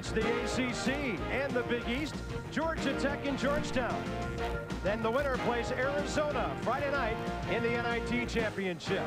It's the ACC and the Big East, Georgia Tech and Georgetown. Then the winner plays Arizona Friday night in the NIT Championship.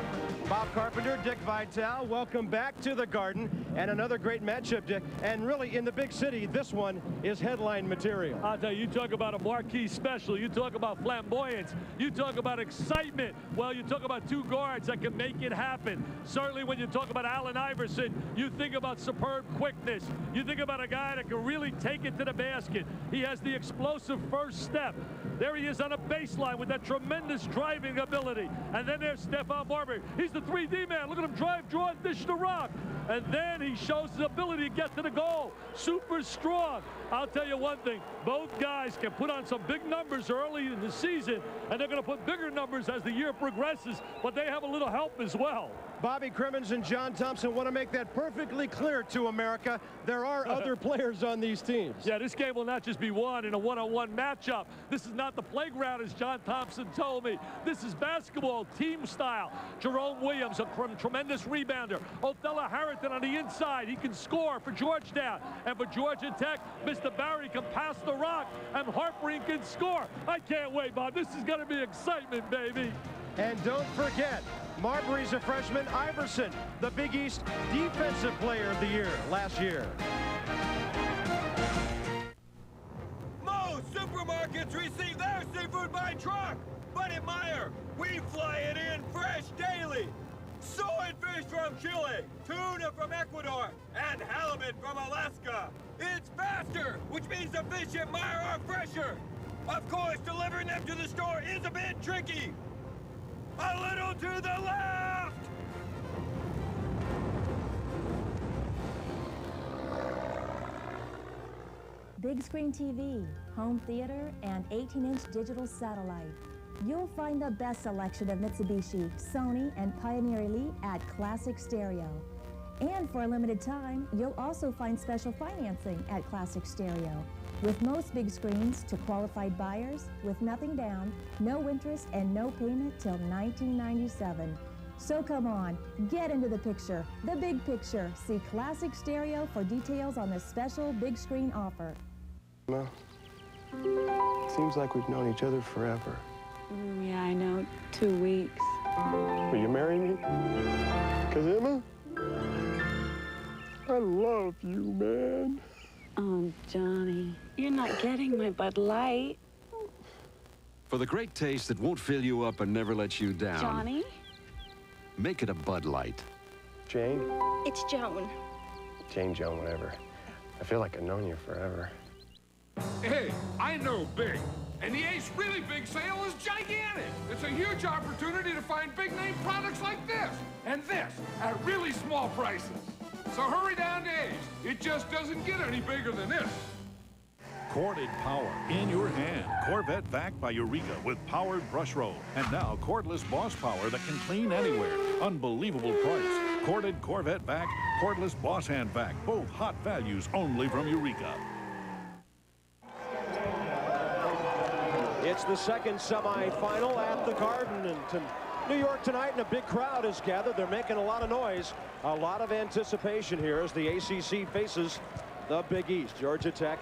Bob Carpenter, Dick Vitale, welcome back to the Garden. And another great matchup, Dick. And really, in the big city, this one is headline material. I'll tell you, you talk about a marquee special. You talk about flamboyance. You talk about excitement. Well, you talk about two guards that can make it happen. Certainly, when you talk about Allen Iverson, you think about superb quickness. You think about a guy that can really take it to the basket. He has the explosive first step. There he is on a baseline with that tremendous driving ability. And then there's Stephon Marbury. He's the 3D man. Look at him drive, draw, and dish the rock. And then he shows his ability to get to the goal. Super strong. I'll tell you one thing. Both guys can put on some big numbers early in the season, and they're going to put bigger numbers as the year progresses, but they have a little help as well. Bobby Crimmins and John Thompson want to make that perfectly clear to America. There are other players on these teams. Yeah, this game will not just be won in a one-on-one matchup. This is not the playground, as John Thompson told me. This is basketball, team style. Jerome Williams, a tremendous rebounder. Othello Harrington on the inside. He can score for Georgetown. And for Georgia Tech, Mr. Barry can pass the rock, and Marbury can score. I can't wait, Bob. This is going to be excitement, baby. And don't forget, Marbury's a freshman. Iverson, the Big East Defensive Player of the Year last year. Most supermarkets receive their seafood by truck, but at Meyer, we fly it in fresh daily. Swordfish from Chile, tuna from Ecuador, and halibut from Alaska. It's faster, which means the fish at Meyer are fresher. Of course, delivering them to the store is a bit tricky. A little to the left! Big screen TV, home theater, and 18-inch digital satellite. You'll find the best selection of Mitsubishi, Sony, and Pioneer Elite at Classic Stereo. And for a limited time, you'll also find special financing at Classic Stereo. With most big screens to qualified buyers, with nothing down, no interest, and no payment till 1997. So come on, get into the picture, the big picture. See Classic Stereo for details on this special big screen offer. Well, seems like we've known each other forever. Yeah, I know. 2 weeks. Will you marry me? 'Cause Emma, I love you, man. Oh, Johnny, you're not getting my Bud Light. For the great taste that won't fill you up and never let you down. Johnny? Make it a Bud Light. Jane? It's Joan. Jane, Joan, whatever. I feel like I've known you forever. Hey, I know big. And the Ace Really Big sale is gigantic. It's a huge opportunity to find big-name products like this and this at really small prices. So hurry down to Ace. It just doesn't get any bigger than this. Corded power in your hand. Corvette Vac by Eureka with powered brush roll. And now cordless Boss power that can clean anywhere. Unbelievable price. Corded Corvette Vac, cordless Boss Hand Vac. Both hot values only from Eureka. It's the second semifinal at the Garden, and New York tonight, and a big crowd is gathered. They're making a lot of noise, a lot of anticipation here as the ACC faces the Big East, Georgia Tech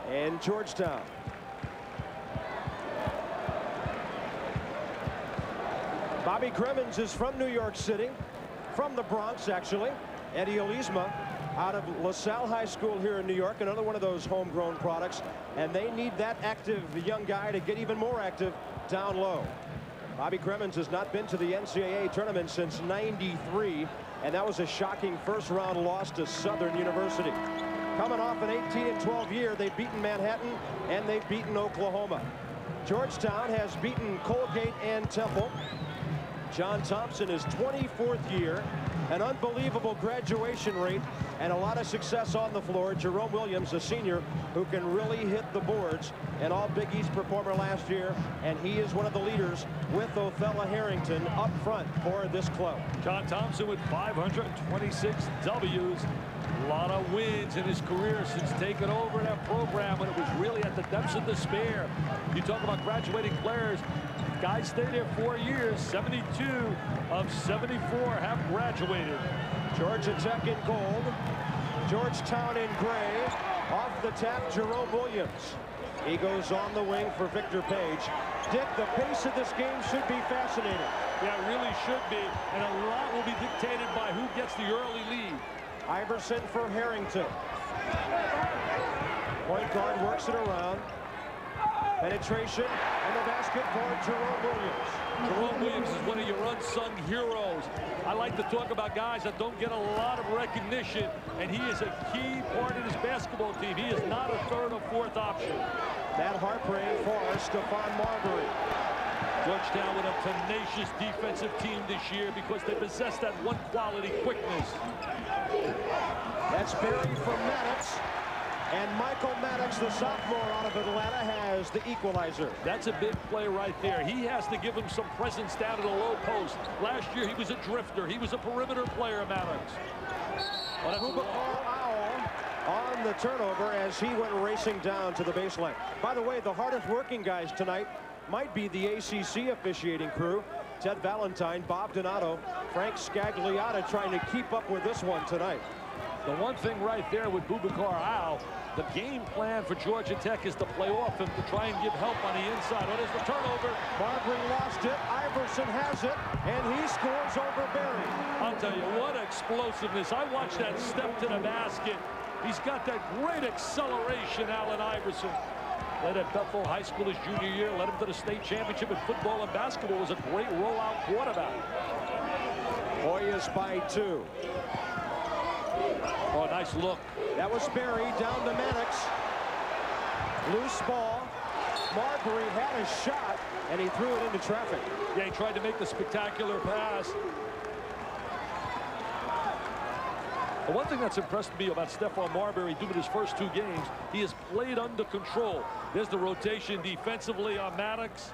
and Georgetown. Bobby Crimmins is from New York City, from the Bronx, actually. Eddie Olisma out of LaSalle High School here in New York, another one of those homegrown products, and they need that active young guy to get even more active down low. Bobby Crimmins has not been to the NCAA tournament since '93, and that was a shocking first-round loss to Southern University. Coming off an 18-12 year, they've beaten Manhattan, and they've beaten Oklahoma. Georgetown has beaten Colgate and Temple. John Thompson is 24th year, an unbelievable graduation rate, and a lot of success on the floor. Jerome Williams, a senior who can really hit the boards, an all-Big East performer last year, and he is one of the leaders with Othello Harrington up front for this club. John Thompson with 526 W's. A lot of wins in his career since taking over that program when it was really at the depths of despair. You talk about graduating players. Guys stay there 4 years. 72 of 74 have graduated. Georgia Tech in gold, Georgetown in gray, Off the tap, Jerome Williams. He goes on the wing for Victor Page. Dick, the pace of this game should be fascinating. Yeah, it really should be. And a lot will be dictated by who gets the early lead. Iverson for Harrington. Point guard works it around. Penetration and the basket for Jerome Williams. Jerome Williams is one of your unsung heroes. I like to talk about guys that don't get a lot of recognition, and he is a key part of his basketball team. He is not a third or fourth option. That heartbreak for Stephon Marbury. Georgetown with a tenacious defensive team this year because they possess that one quality, quickness. That's Barry from Maddox. And Michael Maddox, the sophomore out of Atlanta, has the equalizer. That's a big play right there. He has to give him some presence down at the low post. Last year, he was a drifter. He was a perimeter player, Maddox. On the turnover as he went racing down to the baseline. By the way, the hardest working guys tonight might be the ACC officiating crew. Ted Valentine, Bob Donato, Frank Scagliotta trying to keep up with this one tonight. The one thing right there with Boubacar Al, the game plan for Georgia Tech is to play off him to try and give help on the inside. Oh, there's the turnover. Marbury lost it. Iverson has it, and he scores over Barry. I'll tell you, what explosiveness. I watched that step to the basket. He's got that great acceleration, Allen Iverson. Played at Bethel High School his junior year, led him to the state championship in football and basketball. Was a great rollout quarterback. Hoyas by 2. Oh, nice look. That was Barry down to Maddox. Loose ball. Marbury had a shot, and he threw it into traffic. Yeah, he tried to make the spectacular pass. The one thing that's impressed me about Stephon Marbury doing his first 2 games, he has played under control. There's the rotation defensively on Maddox.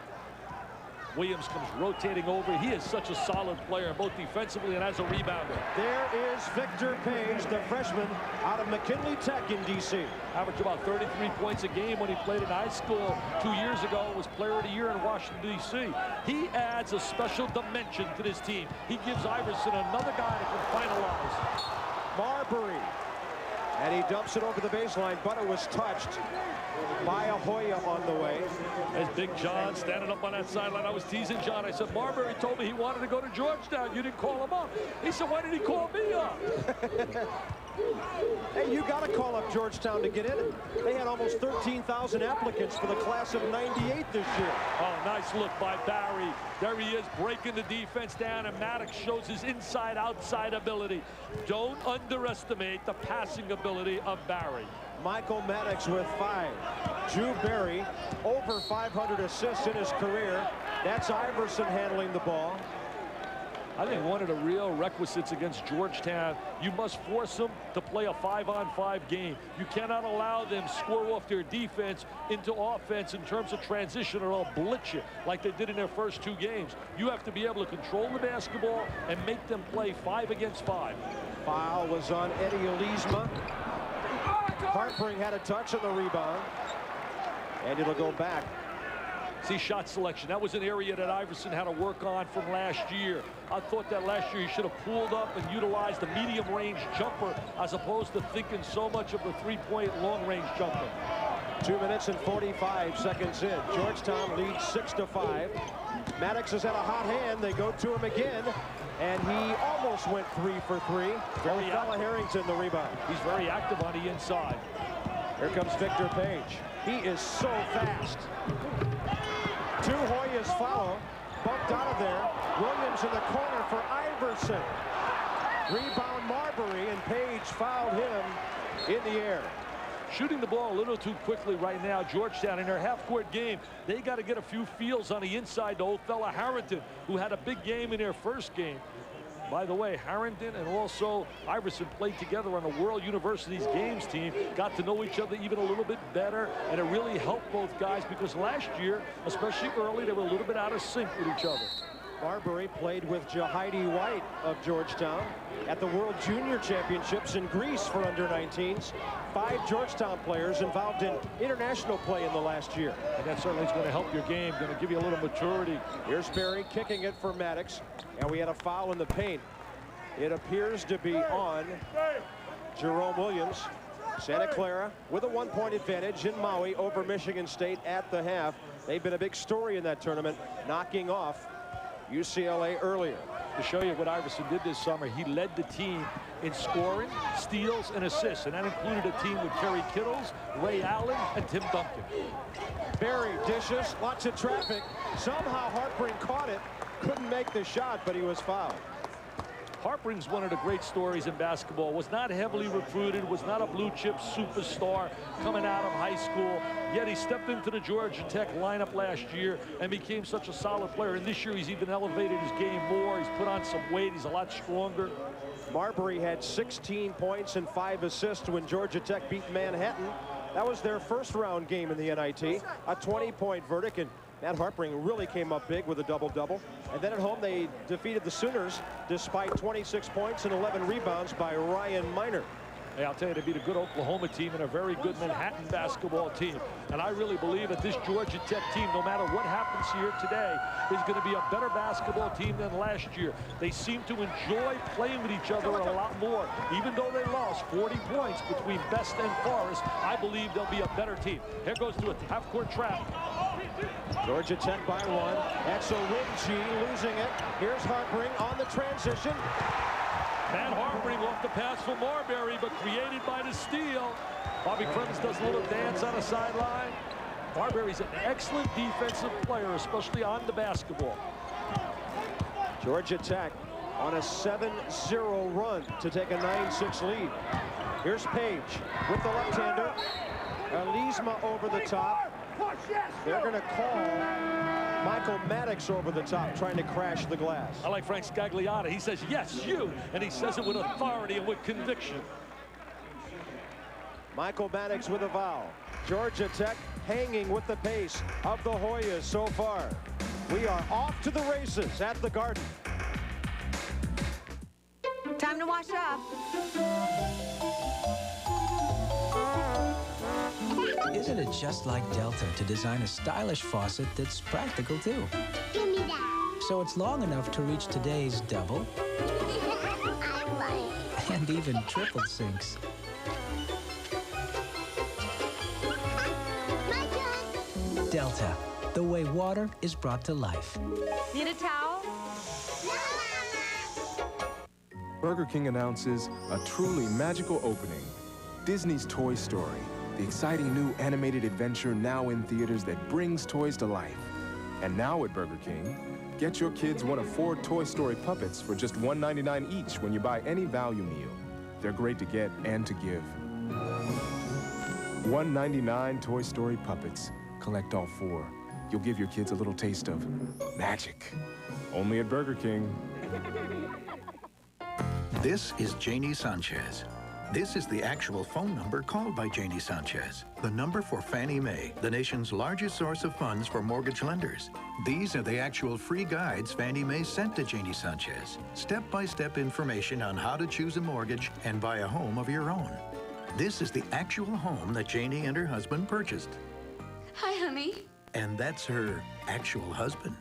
Williams comes rotating over. He is such a solid player, both defensively and as a rebounder. There is Victor Page, the freshman out of McKinley Tech in D.C. Averaged about 33 points a game when he played in high school 2 years ago. Was player of the year in Washington, D.C. He adds a special dimension to this team. He gives Iverson another guy that can finalize. Marbury. And he dumps it over the baseline, but it was touched by a Hoya on the way. There's Big John standing up on that sideline. I was teasing John. I said, Marbury told me he wanted to go to Georgetown. You didn't call him up. He said, why did he call me up? Hey, you got to call up Georgetown to get in. They had almost 13,000 applicants for the class of '98 this year. Oh, nice look by Barry. There he is breaking the defense down, and Maddox shows his inside-outside ability. Don't underestimate the passing ability of Barry. Michael Maddox with 5. Drew Barry, over 500 assists in his career. That's Iverson handling the ball. I think one of the real requisites against Georgetown, you must force them to play a 5-on-5 game. You cannot allow them score off their defense into offense in terms of transition, or they'll blitz you like they did in their first 2 games. You have to be able to control the basketball and make them play 5 against 5. Foul was on Eddie Elisma. Hartbring had a touch on the rebound, and it'll go back. See, shot selection. That was an area that Iverson had to work on from last year. I thought that last year he should have pulled up and utilized the medium-range jumper as opposed to thinking so much of the 3-point long-range jumper. 2 minutes and 45 seconds in. Georgetown leads 6-5. Maddox has had a hot hand. They go to him again, and he almost went 3 for 3. Fella Harrington the rebound. He's very active on the inside. Here comes Victor Page. He is so fast. 2 Hoyas follow. Bumped out of there. Williams in the corner for Iverson. Rebound Marbury, and Page fouled him in the air. Shooting the ball a little too quickly right now. Georgetown in their half-court game, they got to get a few feels on the inside to old fella Harrington, who had a big game in their first game. By the way, Harrington and also Iverson played together on the World University's games team, got to know each other even a little bit better, and it really helped both guys because last year, especially early, they were a little bit out of sync with each other. Marbury played with Jahidi White of Georgetown at the World Junior Championships in Greece for under-19s. 5 Georgetown players involved in international play in the last year. And that certainly is going to help your game, going to give you a little maturity. Here's Barry kicking it for Maddox, and we had a foul in the paint. It appears to be on Jerome Williams. Santa Clara with a 1-point advantage in Maui over Michigan State at the half. They've been a big story in that tournament, knocking off UCLA earlier. To show you what Iverson did this summer, he led the team in scoring, steals, and assists, and that included a team with Kerry Kittles, Ray Allen, and Tim Duncan. Barry dishes, lots of traffic. Somehow Harpring caught it, couldn't make the shot, but he was fouled. Harpring's one of the great stories in basketball. Was not heavily recruited, was not a blue-chip superstar coming out of high school, yet he stepped into the Georgia Tech lineup last year and became such a solid player. And this year he's even elevated his game more. He's put on some weight. He's a lot stronger. Marbury had 16 points and 5 assists when Georgia Tech beat Manhattan. That was their first-round game in the NIT, a 20-point verdict, and Matt Harpring really came up big with a double-double. And then at home, they defeated the Sooners despite 26 points and 11 rebounds by Ryan Miner. Hey, I'll tell you, they beat a good Oklahoma team and a very good Manhattan basketball team. And I really believe that this Georgia Tech team, no matter what happens here today, is going to be a better basketball team than last year. They seem to enjoy playing with each other a lot more. Even though they lost 40 points between Best and Forest, I believe they'll be a better team. Here goes to a half-court trap. Georgia Tech by 1. That's a Winchie losing it. Here's Harpring on the transition. Matt Harpring off the pass from Marbury, but created by the steal. Bobby Cremins does a little dance on the sideline. Marbury's an excellent defensive player, especially on the basketball. Georgia Tech on a 7-0 run to take a 9-6 lead. Here's Page with the left-hander. Elisma over the top. They're going to call Michael Maddox over the top, trying to crash the glass. I like Frank Scagliotta. He says, yes, you. And he says it with authority and with conviction. Michael Maddox with a foul. Georgia Tech hanging with the pace of the Hoyas so far. We are off to the races at the Garden. Time to wash up. Isn't it just like Delta to design a stylish faucet that's practical too? Give me that. So it's long enough to reach today's double and even triple sinks. Delta, the way water is brought to life. Need a towel? Burger King announces a truly magical opening. Disney's Toy Story, the exciting new animated adventure now in theaters that brings toys to life. And now at Burger King, get your kids one of 4 Toy Story puppets for just $1.99 each when you buy any value meal. They're great to get and to give. $1.99 Toy Story puppets. Collect all 4. You'll give your kids a little taste of magic. Only at Burger King. This is Janie Sanchez. This is the actual phone number called by Janie Sanchez, the number for Fannie Mae, the nation's largest source of funds for mortgage lenders. These are the actual free guides Fannie Mae sent to Janie Sanchez. Step-by-step information on how to choose a mortgage and buy a home of your own. This is the actual home that Janie and her husband purchased. Hi, honey. And that's her actual husband.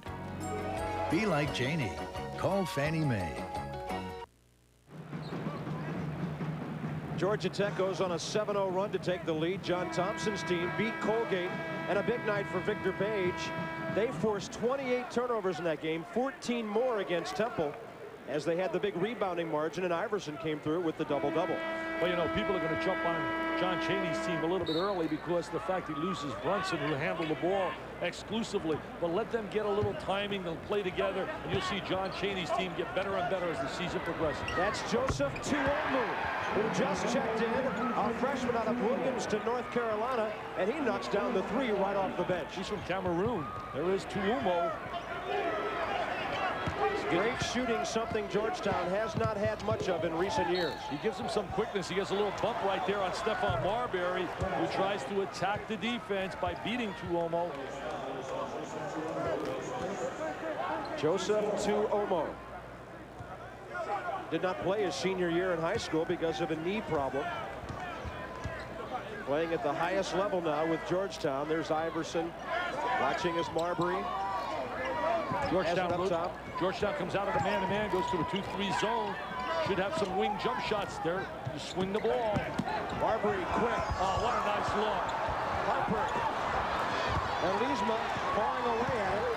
Be like Janie. Call Fannie Mae. Georgia Tech goes on a 7-0 run to take the lead. John Thompson's team beat Colgate, and a big night for Victor Page. They forced 28 turnovers in that game, 14 more against Temple, as they had the big rebounding margin, and Iverson came through with the double-double. Well, you know, people are going to jump on John Chaney's team a little bit early because of the fact he loses Brunson, who handled the ball exclusively. But let them get a little timing, they'll play together, and you'll see John Chaney's team get better and better as the season progresses. That's Joseph Tuomu, who just checked in, a freshman out of Williamston, North Carolina, and he knocks down the 3 right off the bench. He's from Cameroon. There is Tuomu. Great shooting, something Georgetown has not had much of in recent years. He gives him some quickness. He gets a little bump right there on Stephon Marbury, who tries to attack the defense by beating Tuomo. Joseph Tuomo did not play his senior year in high school because of a knee problem. Playing at the highest level now with Georgetown. There's Iverson watching as Marbury. Georgetown comes out of the man-to-man, goes to a 2-3 zone. should have some wing jump shots there. You swing the ball. Marbury quick. Oh, what a nice look. Harper. And Leesma falling away at it.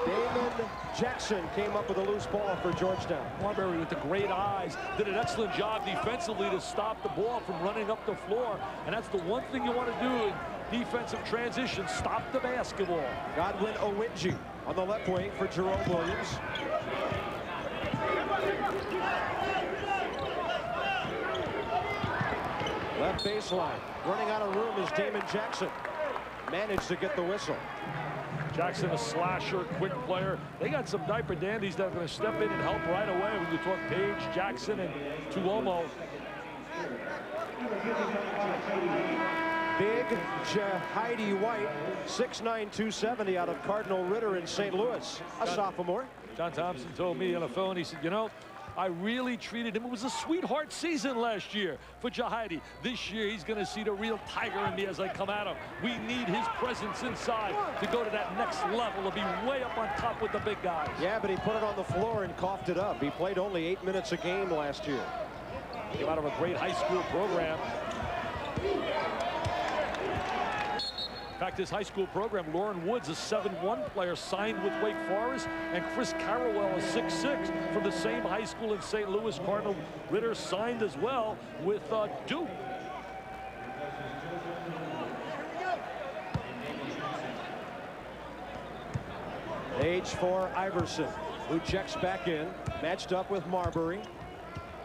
Damon Jackson came up with a loose ball for Georgetown. Marbury with the great eyes did an excellent job defensively to stop the ball from running up the floor. And that's the one thing you want to do in defensive transition, stop the basketball. Godwin Owinji on the left wing for Jerome Williams. Left baseline. Running out of room is Damon Jackson. Managed to get the whistle. Jackson, a slasher, quick player. They got some diaper dandies that are going to step in and help right away when you talk Page, Jackson, and Tuomo. Big Jahidi White, 6'9", 270 out of Cardinal Ritter in St. Louis, a sophomore. John Thompson told me on the phone, he said, you know, I really treated him. It was a sweetheart season last year for Jahidi. This year, he's going to see the real tiger in me as I come at him. We need his presence inside to go to that next level, to be way up on top with the big guys. Yeah, but he put it on the floor and coughed it up. He played only 8 minutes a game last year. Came out of a great high school program. In fact, his high school program, Lauren Woods, a 7'1" player, signed with Wake Forest, and Chris Carrawell, a 6'6", from the same high school in St. Louis. Cardinal Ritter signed as well with Duke. Age for Iverson, who checks back in, matched up with Marbury.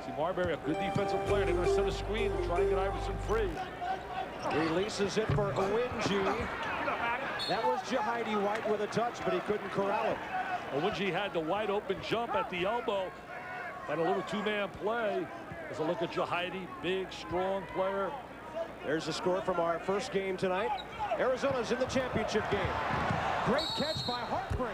See, Marbury, a good defensive player. They're going to set a screen and try and get Iverson free. Releases it for Owinji. That was Jahidi White with a touch, but he couldn't corral it. Owinji had the wide open jump at the elbow. Had a little two-man play. There's a look at Jahidi, big, strong player. There's the score from our first game tonight. Arizona's in the championship game. Great catch by Harper.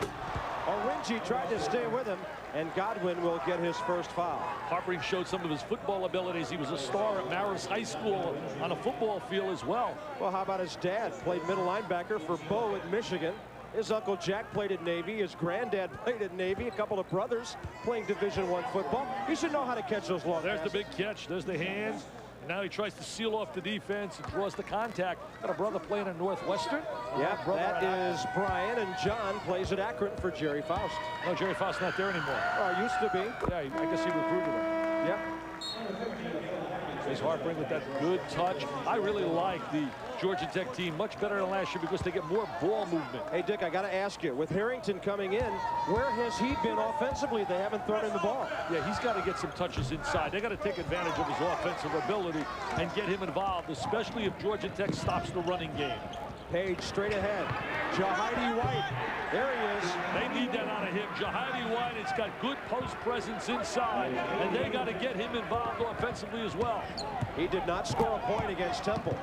Owinji tried to stay with him, and Godwin will get his first foul. Harper showed some of his football abilities. He was a star at Marist High School on a football field as well. Well, how about his dad? Played middle linebacker for Bo at Michigan. His uncle Jack played at Navy. His granddad played at Navy. A couple of brothers playing Division I football. He should know how to catch those long passes. There's the big catch. There's the hands. Now he tries to seal off the defense and draws the contact. Got a brother playing at Northwestern. Yeah, that is Brian, and John plays at Akron for Jerry Faust. No, Jerry Faust's not there anymore. Oh, used to be. Yeah, I guess he recruited him. Yep. He's Harper with that good touch. I really like the Georgia Tech team much better than last year because they get more ball movement. Hey, Dick, I got to ask you, with Harrington coming in, where has he been offensively? They haven't thrown him the ball. Yeah, he's got to get some touches inside. They got to take advantage of his offensive ability and get him involved, especially if Georgia Tech stops the running game. Page straight ahead. Jahidi White. There he is. They need that out of him. Jahidi White has got good post presence inside, and they got to get him involved offensively as well. He did not score a point against Temple.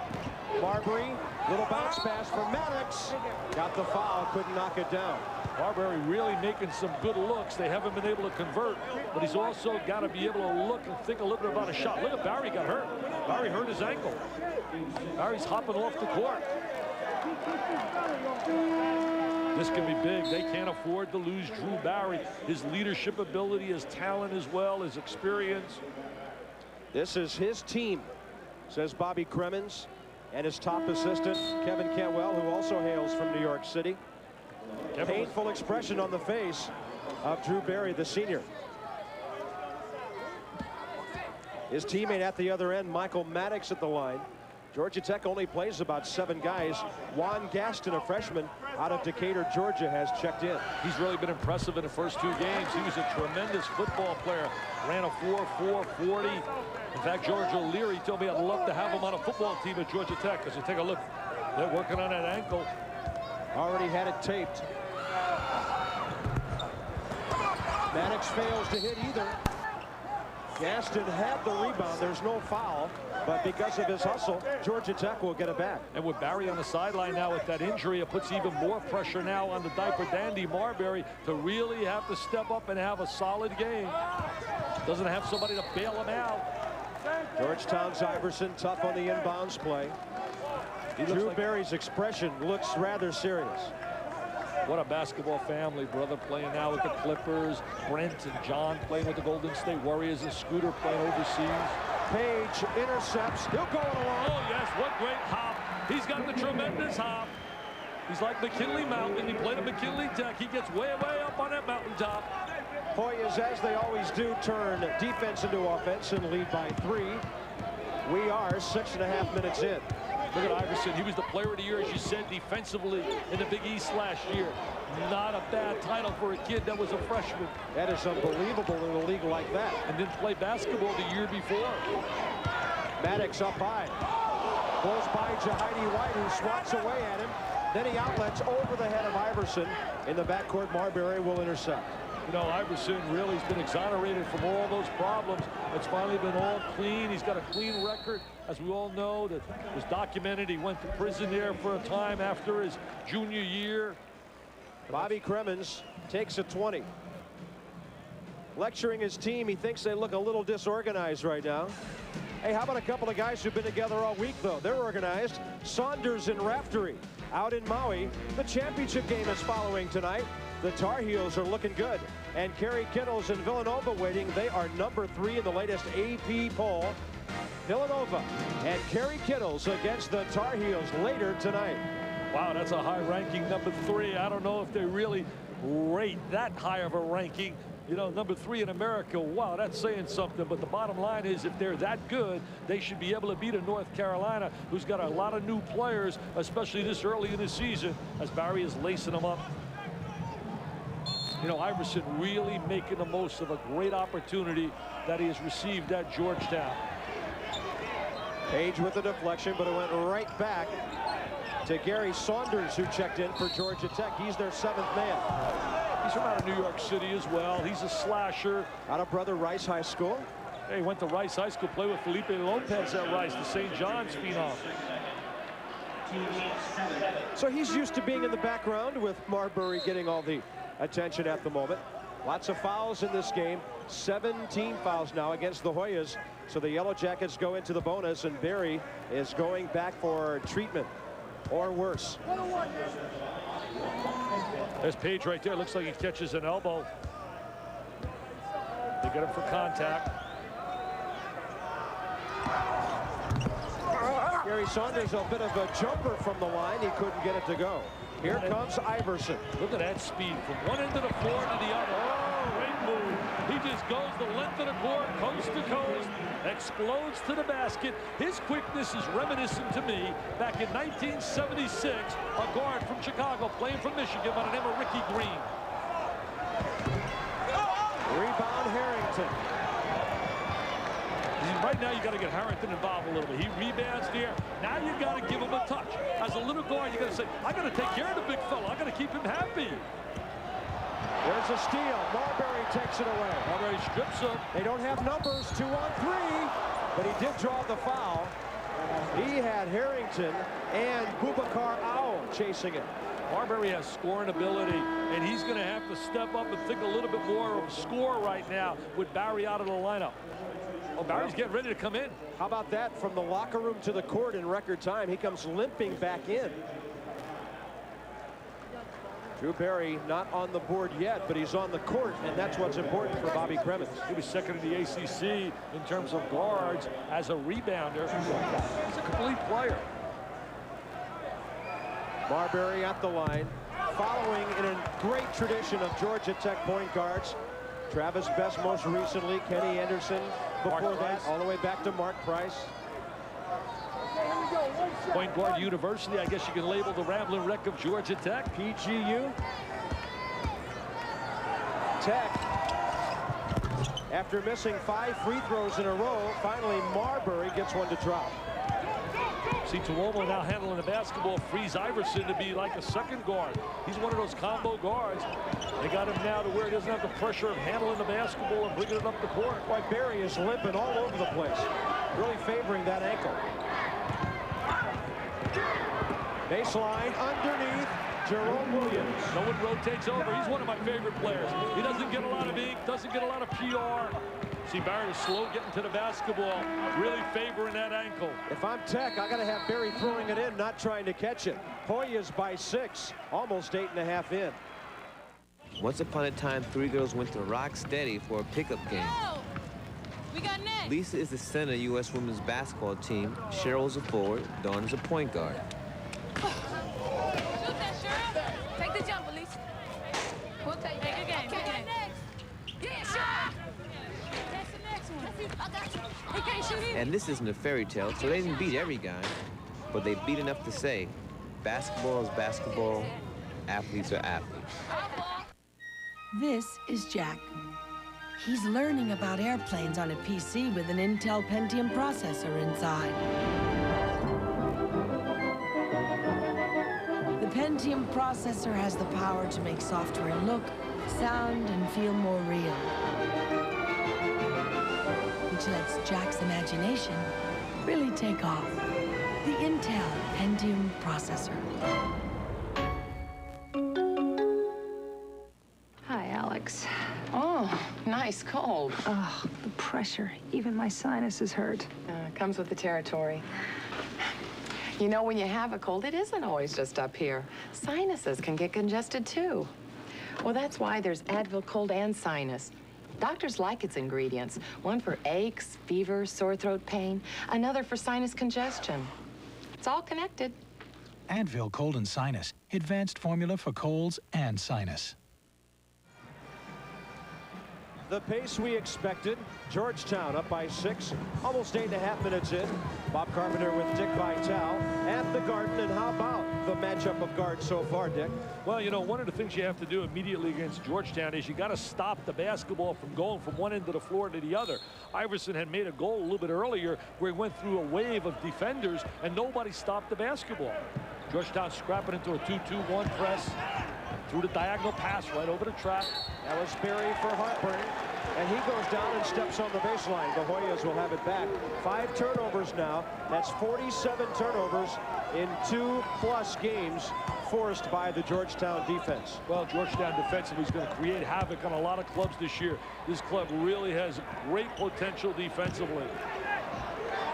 Marbury, little bounce pass for Maddox. Got the foul, couldn't knock it down. Marbury really making some good looks. They haven't been able to convert, but he's also got to be able to look and think a little bit about a shot. Look at Barry got hurt. Barry hurt his ankle. Barry's hopping off the court. This can be big. They can't afford to lose Drew Barry. His leadership ability, his talent as well, his experience. This is his team, says Bobby Cremens, and his top assistant, Kevin Cantwell, who also hails from New York City. Painful expression on the face of Drew Barry, the senior. His teammate at the other end, Michael Maddox at the line. Georgia Tech only plays about 7 guys. Juan Gaston, a freshman out of Decatur, Georgia, has checked in. He's really been impressive in the first 2 games. He was a tremendous football player. Ran a 4.4 40. In fact, George O'Leary told me I'd love to have him on a football team at Georgia Tech. Because you take a look, they're working on that ankle. Already had it taped. Maddox fails to hit either. Gaston had the rebound. There's no foul, but because of his hustle, Georgia Tech will get it back. And with Barry on the sideline now with that injury, it puts even more pressure now on the diaper dandy Marbury to really have to step up and have a solid game. Doesn't have somebody to bail him out. Georgetown's Iverson tough on the inbounds play. Drew Barry's expression looks rather serious. What a basketball family. Brother playing now with the Clippers. Brent and John playing with the Golden State Warriors. And Scooter playing overseas. Page intercepts. He'll go along. Oh, yes. What great hop. He's got the tremendous hop. He's like McKinley Mountain. He played at McKinley Tech. He gets way, way up on that mountaintop. Hoyas, as they always do, turn defense into offense and lead by 3. We are 6.5 minutes in. Look at Iverson. He was the player of the year, as you said, defensively in the Big East last year. Not a bad title for a kid that was a freshman. That is unbelievable in a league like that. And didn't play basketball the year before. Maddox up high. Goes by Jahidi White, who swats away at him. Then he outlets over the head of Iverson. In the backcourt, Marbury will intercept. You know, Iverson really has been exonerated from all those problems. It's finally been all clean. He's got a clean record. As we all know, that was documented. He went to prison there for a time after his junior year. Bobby Cremins takes a 20. Lecturing his team, he thinks they look a little disorganized right now. Hey, how about a couple of guys who've been together all week, though? They're organized. Saunders and Raftery out in Maui. The championship game is following tonight. The Tar Heels are looking good. And Kerry Kittles and Villanova waiting. They are number 3 in the latest AP poll. Villanova and Kerry Kittles against the Tar Heels later tonight. Wow, that's a high ranking number 3. I don't know if they really rate that high of a ranking. You know, number 3 in America, wow, that's saying something. But the bottom line is, if they're that good, they should be able to beat a North Carolina who's got a lot of new players, especially this early in the season, as Barry is lacing them up. You know, Iverson really making the most of a great opportunity that he has received at Georgetown. Page with the deflection, but it went right back to Gary Saunders, who checked in for Georgia Tech. He's their 7th man. He's from out of New York City as well. He's a slasher. Out of Brother Rice High School. Hey, he went to Rice High School, played with Felipe Lopez at Rice, the St. John's phenom. So he's used to being in the background, with Marbury getting all the attention at the moment. Lots of fouls in this game. 17 fouls now against the Hoyas. So the Yellow Jackets go into the bonus, and Barry is going back for treatment or worse. There's Page right there. Looks like he catches an elbow. They get him for contact. Gary Saunders, a bit of a jumper from the line. He couldn't get it to go. Here comes Iverson. Look at that speed from one end of the floor to the other. Oh, great move. He just goes the length of the court, coast to coast, explodes to the basket. His quickness is reminiscent to me back in 1976, a guard from Chicago playing from Michigan by the name of Ricky Green. Rebound Harrington. Right now, you got to get Harrington involved a little bit. He rebounds there. Now you got to give him a touch. As a little guard, you got to say, I got to take care of the big fella. I got to keep him happy. There's a steal. Marbury takes it away. Marbury strips him. They don't have numbers. 2 on 3, but he did draw the foul. He had Harrington and Boubacar Owl chasing it. Marbury has scoring ability, and he's going to have to step up and think a little bit more of a score right now with Barry out of the lineup. Oh, Barry's getting ready to come in. How about that? From the locker room to the court in record time. He comes limping back in. Drew Barry not on the board yet, but he's on the court, and that's what's important for Bobby Cremins. He was second in the ACC in terms of guards as a rebounder. He's a complete player. Marbury at the line, following in a great tradition of Georgia Tech point guards. Travis Best most recently, Kenny Anderson before that, all the way back to Mark Price. Point guard university, I guess you can label the Ramblin' Wreck of Georgia Tech. PGU. Tech, after missing 5 free throws in a row, finally Marbury gets one to drop. See Tuomo now handling the basketball, frees Iverson to be like a second guard. He's one of those combo guards. They got him now to where he doesn't have the pressure of handling the basketball and bringing it up the court. Like Barry is limping all over the place, really favoring that ankle. Baseline underneath, Jerome Williams. No one rotates over. He's one of my favorite players. He doesn't get a lot of ink, doesn't get a lot of PR. See, Barry is slow getting to the basketball, really favoring that ankle. If I'm Tech, I got to have Barry throwing it in, not trying to catch it. Hoyas by 6, almost 8.5 in. Once upon a time, 3 girls went to Rock Steady for a pickup game. Oh, we got next. Lisa is the center of U.S. women's basketball team. Cheryl's a forward. Dawn is a point guard. Shoot that, Cheryl. Take the jump, Elise. We'll take that. Good game, good game. Next. Yeah, Cheryl. That's the next one. I got you. He can't shoot either. And this isn't a fairy tale, so they didn't beat every guy, but they beat enough to say, basketball is basketball, athletes are athletes. This is Jack. He's learning about airplanes on a PC with an Intel Pentium processor inside. The Pentium processor has the power to make software look, sound, and feel more real, which lets Jack's imagination really take off. The Intel Pentium processor. Hi, Alex. Oh, nice cold. Oh, the pressure. Even my sinuses hurt. Comes with the territory. You know, when you have a cold, it isn't always just up here. Sinuses can get congested, too. Well, that's why there's Advil Cold and Sinus. Doctors like its ingredients. One for aches, fever, sore throat pain. Another for sinus congestion. It's all connected. Advil Cold and Sinus. Advanced formula for colds and sinus. The pace we expected. Georgetown up by 6, almost 8.5 minutes in. Bob Carpenter with Dick Vitale at the Garden. And how about the matchup of guards so far, Dick? Well, you know, one of the things you have to do immediately against Georgetown is you got to stop the basketball from going from one end of the floor to the other. Iverson had made a goal a little bit earlier where he went through a wave of defenders and nobody stopped the basketball. Georgetown scrapping into a 2-2-1 press. Through the diagonal pass right over the track. That was Barry for Marbury. And he goes down and steps on the baseline. The Hoyas will have it back. 5 turnovers now. That's 47 turnovers in 2+ games forced by the Georgetown defense. Well, Georgetown defensively is going to create havoc on a lot of clubs this year. This club really has great potential defensively.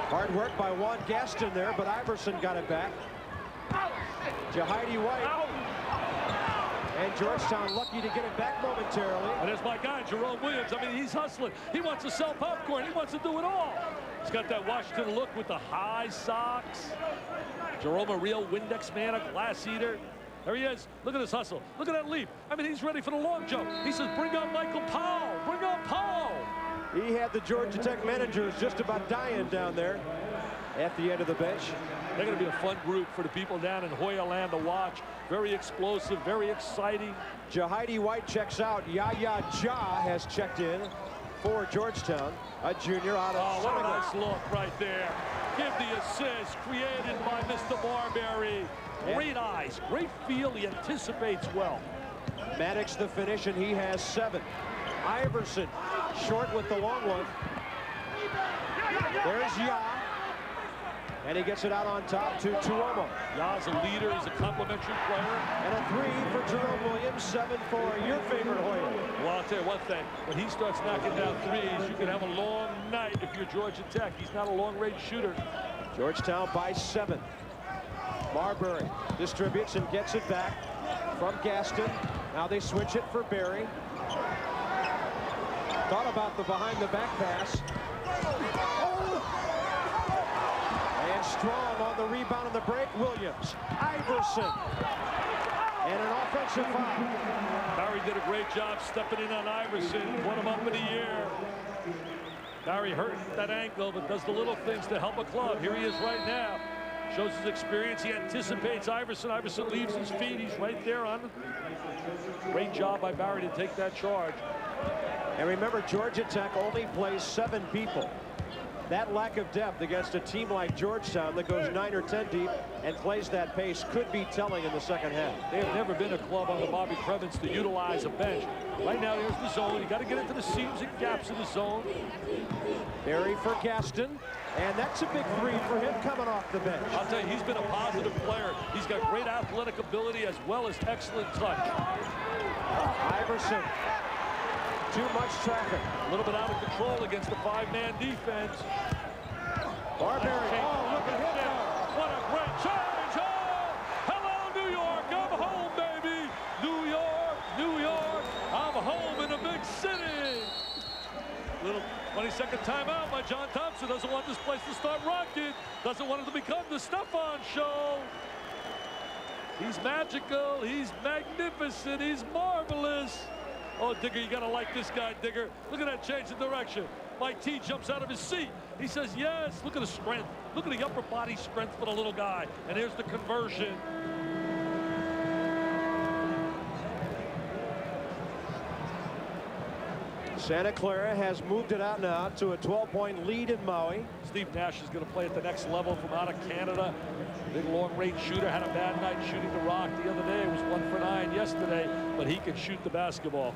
Hard work by Juan Gaston there, but Iverson got it back. Jahidi White. And Georgetown lucky to get it back momentarily. And there's my guy, Jerome Williams. I mean, he's hustling. He wants to sell popcorn. He wants to do it all. He's got that Washington look with the high socks. Jerome, a real Windex man, a glass eater. There he is. Look at this hustle. Look at that leap. I mean, he's ready for the long jump. He says, bring on Michael Powell. Bring on Powell. He had the Georgia Tech managers just about dying down there at the end of the bench. They're going to be a fun group for the people down in Hoya Land to watch. Very explosive, very exciting. Jahidi White checks out. Yaya Ja has checked in for Georgetown, a junior out of what a nice look right there. Give the assist created by Mr. Marbury. Great eyes, great feel. He anticipates well. Maddox the finish, and he has 7. Iverson short with the long one. There's Ya. And he gets it out on top to Tuomo. Ya's a leader. He's a complimentary player. And a 3 for Jerome Williams, 7 for your favorite Hoya. Well, I'll tell you one thing. When he starts knocking down threes, you can have a long night if you're Georgia Tech. He's not a long-range shooter. Georgetown by 7. Marbury distributes and gets it back from Gaston. Now they switch it for Barry. Thought about the behind-the-back pass. And strong on the rebound and the break, Williams. Iverson. And an offensive foul. Barry did a great job stepping in on Iverson. Put him up in the air. Barry hurt that ankle, but does the little things to help a club. Here he is right now. Shows his experience. He anticipates Iverson. Iverson leaves his feet. He's right there on. Great job by Barry to take that charge. And remember, Georgia Tech only plays 7 people. That lack of depth against a team like Georgetown that goes 9 or 10 deep and plays that pace could be telling in the second half. They have never been a club on the Bobby Crevens to utilize a bench. Right now, there's the zone. You got to get into the seams and gaps of the zone. Barry for Gaston. And that's a big 3 for him coming off the bench. I'll tell you, he's been a positive player. He's got great athletic ability as well as excellent touch. Iverson. Too much traffic. A little bit out of control against the 5-man defense. Marbury. Oh, look at him. What a great change. Oh, hello, New York. I'm home, baby. New York, New York. I'm home in the big city. Little 20-second timeout by John Thompson. Doesn't want this place to start rocking. Doesn't want it to become the Stephon show. He's magical. He's magnificent. He's marvelous. Oh, Digger, you got to like this guy, Digger. Look at that change of direction. Mike T jumps out of his seat. He says, yes, look at the strength. Look at the upper body strength for the little guy. And here's the conversion. Santa Clara has moved it out now to a 12-point lead in Maui. Steve Nash is going to play at the next level from out of Canada. Big long-range shooter. Had a bad night shooting the rock the other day. It was 1 for 9 yesterday, but he can shoot the basketball.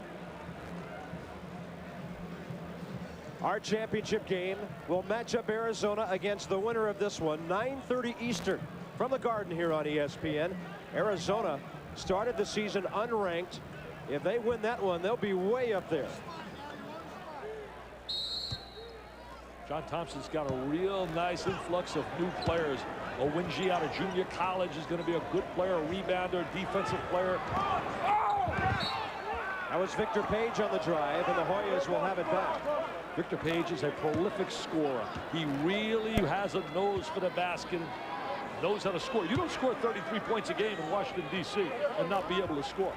Our championship game will match up Arizona against the winner of this one. 9:30 Eastern from the Garden here on ESPN. Arizona started the season unranked. If they win that one, they'll be way up there. John Thompson's got a real nice influx of new players. Owinji out of junior college is going to be a good player, a rebounder, defensive player. That was Victor Page on the drive, and the Hoyas will have it back. Victor Page is a prolific scorer. He really has a nose for the basket, knows how to score. You don't score 33 points a game in Washington, D.C. and not be able to score.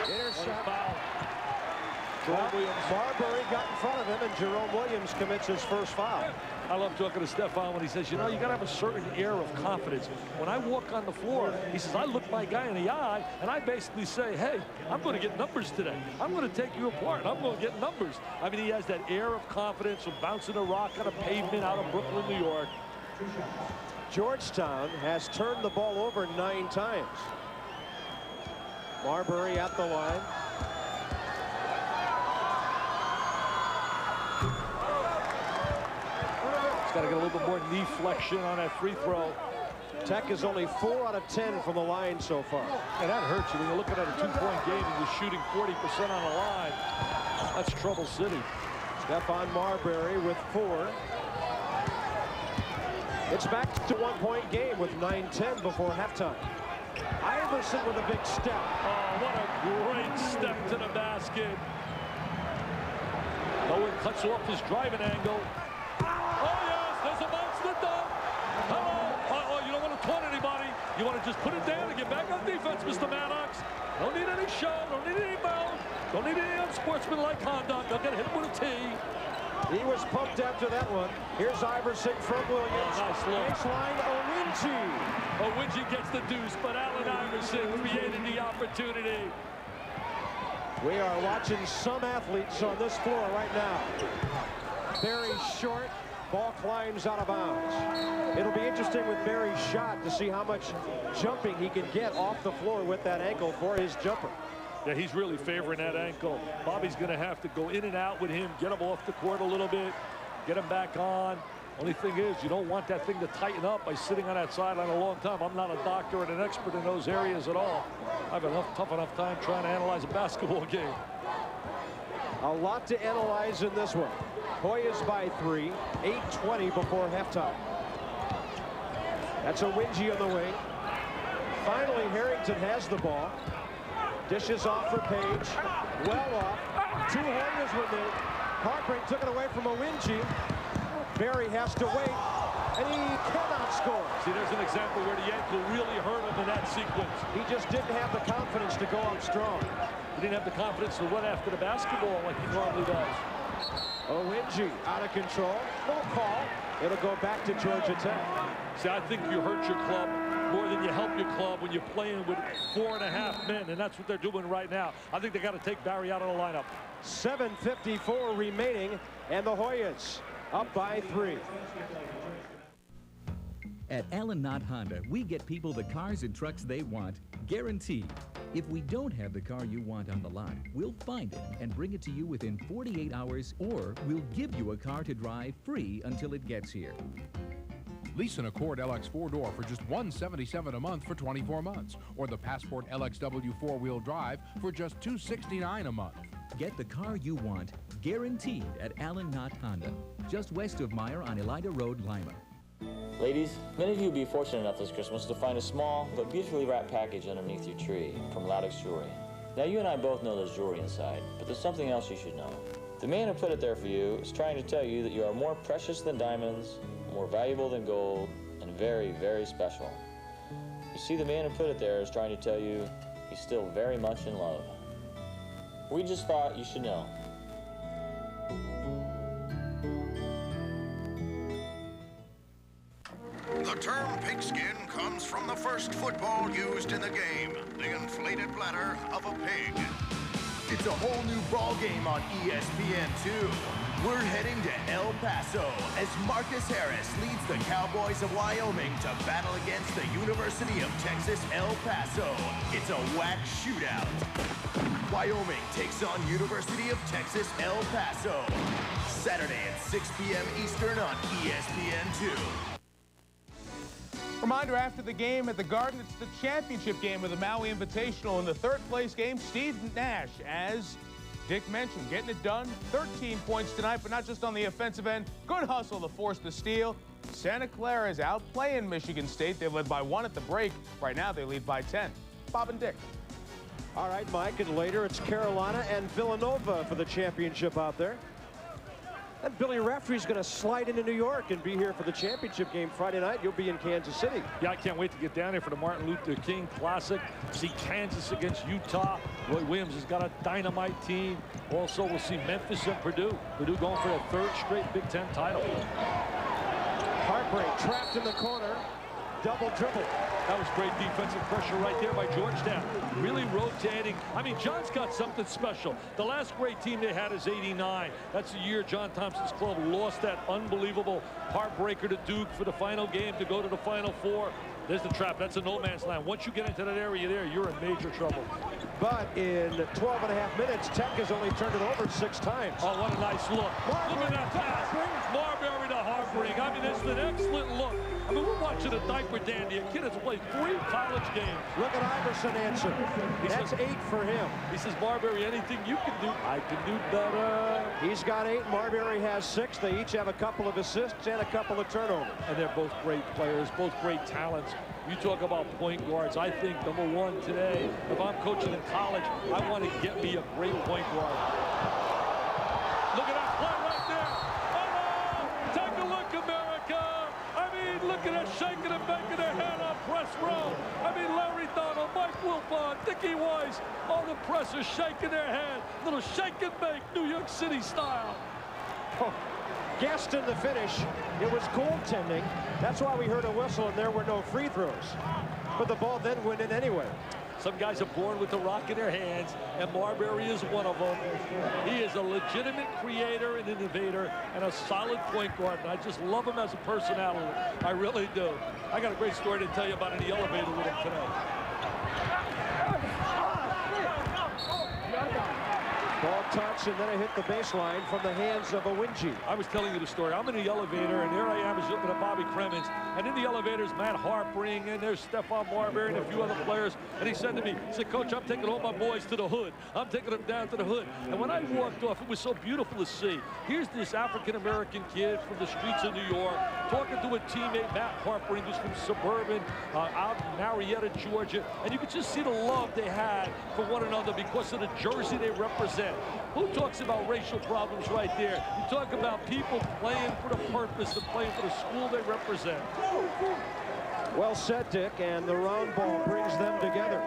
Intercept. Foul. Jerome Williams. Marbury got in front of him, and Jerome Williams commits his first foul. I love talking to Stephon when he says, you know, you got to have a certain air of confidence. When I walk on the floor, he says, I look my guy in the eye, and I basically say, hey, I'm going to get numbers today. I'm going to take you apart. I'm going to get numbers. I mean, he has that air of confidence of bouncing a rock on a pavement out of Brooklyn, New York. Georgetown has turned the ball over 9 times. Marbury at the line. Got to get a little bit more knee flexion on that free throw. Tech is only 4 out of 10 from the line so far. And that hurts you when you're looking at a 2-point game and you're shooting 40% on the line. That's trouble city. Stephon Marbury with 4. It's back to 1-point game with 9:10 before halftime. Iverson with a big step. Oh, what a great step to the basket. Owen cuts off his driving angle. Oh, yes, there's a monster dunk. Hello. Oh, you don't want to taunt anybody. You want to just put it down and get back on defense, Mr. Maddox. Don't need any show. Don't need any mouth. Don't need any unsportsmanlike conduct. They'll get hit with a tee. He was pumped after that one. Here's Iverson from Williams. Oh, nice look. Baseline, Owinji. Owinji gets the deuce, but Allen Iverson created the opportunity. We are watching some athletes on this floor right now. Very short. Ball climbs out of bounds. It'll be interesting with Barry's shot to see how much jumping he can get off the floor with that ankle for his jumper. Yeah, he's really favoring that ankle. Bobby's going to have to go in and out with him, get him off the court a little bit, get him back on. Only thing is, you don't want that thing to tighten up by sitting on that sideline a long time. I'm not a doctor and an expert in those areas at all. I have a tough enough time trying to analyze a basketball game. A lot to analyze in this one. Hoyas by 3, 8:20 before halftime. That's Owinji on the wing. Finally, Harrington has the ball. Dishes off for Page. Well off. 2 Hoyas were there. Harpring took it away from Owinji. Barry has to wait, and he cannot score. See, there's an example where the ankle really hurt him in that sequence. He just didn't have the confidence to go up strong. He didn't have the confidence to run after the basketball like he normally does. Owinji out of control. No call. It'll go back to Georgia Tech. See, I think you hurt your club more than you help your club when you're playing with 4.5 men, and that's what they're doing right now. I think they got to take Barry out of the lineup. 7:54 remaining, and the Hoyas up by 3. At Allen Knott Honda, we get people the cars and trucks they want, guaranteed. If we don't have the car you want on the lot, we'll find it and bring it to you within 48 hours, or we'll give you a car to drive free until it gets here. Lease an Accord LX 4-door for just $177 a month for 24 months, or the Passport LXW 4-wheel drive for just $269 a month. Get the car you want, guaranteed at Allen Knott Honda, just west of Meyer on Elida Road, Lima. Ladies, many of you will be fortunate enough this Christmas to find a small but beautifully wrapped package underneath your tree from Loudix Jewelry. Now, you and I both know there's jewelry inside, but there's something else you should know. The man who put it there for you is trying to tell you that you are more precious than diamonds, more valuable than gold, and very, very special. You see, the man who put it there is trying to tell you he's still very much in love. We just thought you should know. The term pigskin comes from the first football used in the game, the inflated bladder of a pig. It's a whole new ball game on ESPN2. We're heading to El Paso as Marcus Harris leads the Cowboys of Wyoming to battle against the University of Texas El Paso. It's a whack shootout. Wyoming takes on University of Texas El Paso. Saturday at 6 p.m. Eastern on ESPN2. Reminder, after the game at the Garden, it's the championship game of the Maui Invitational. In the third-place game, Steve Nash, as Dick mentioned, getting it done. 13 points tonight, but not just on the offensive end. Good hustle to force the steal. Santa Clara is outplaying Michigan State. They led by 1 at the break. Right now, they lead by 10. Bob and Dick. All right, Mike, and later it's Carolina and Villanova for the championship out there. And Billy Referee's going to slide into New York and be here for the championship game Friday night. You'll be in Kansas City. Yeah, I can't wait to get down there for the Martin Luther King Classic. See Kansas against Utah. Roy Williams has got a dynamite team. Also, we'll see Memphis and Purdue. Purdue going for their 3rd straight Big Ten title. Heartbreak trapped in the corner. Double dribble. That was great defensive pressure right there by Georgetown. Really rotating. I mean, John's got something special. The last great team they had is '89. That's the year John Thompson's club lost that unbelievable heartbreaker to Duke for the final game to go to the Final Four. There's the trap. That's a no man's land. Once you get into that area there, you're in major trouble. But in 12.5 minutes, Tech has only turned it over 6 times. Oh, what a nice look. Look at that pass. Marbury to Harbury. I mean, it's an excellent look. I mean, we're watching a diaper dandy, a kid that's played 3 college games. Look at Iverson answer. That's 8 for him. He says, Marbury, anything you can do, I can do better. He's got 8. Marbury has 6. They each have a couple of assists and a couple of turnovers. And they're both great players, both great talents. You talk about point guards. I think, number 1 today, if I'm coaching in college, I want to get me a great point guard. Look at that play right there. Oh, take a look, America. I mean, look at her shaking and making her head on press row. I mean, Larry Donald, Mike Wilbon, Dickie Weiss, all the pressers shaking their head. Little shake and bake, New York City style. Oh. Guessed in the finish. It was goaltending. That's why we heard a whistle and there were no free throws. But the ball then went in anyway. Some guys are born with the rock in their hands, and Marbury is one of them. He is a legitimate creator and innovator and a solid point guard, and I just love him as a personality. I really do. I got a great story to tell you about in the elevator with him today. Ball touch, and then it hit the baseline from the hands of Owinji. I was telling you the story. I'm in the elevator, and there I am looking at Bobby Cremins. And in the elevator is Matt Harpring, and there's Stephon Marbury and a few other players. And he said to me, he said, Coach, I'm taking all my boys to the hood. I'm taking them down to the hood. And when I walked off, it was so beautiful to see. Here's this African-American kid from the streets of New York talking to a teammate, Matt Harpring, who's from suburban, out in Marietta, Georgia. And you could just see the love they had for one another because of the jersey they represent. Who talks about racial problems right there? You talk about people playing for the purpose and playing for the school they represent. Well said, Dick, and the round ball brings them together.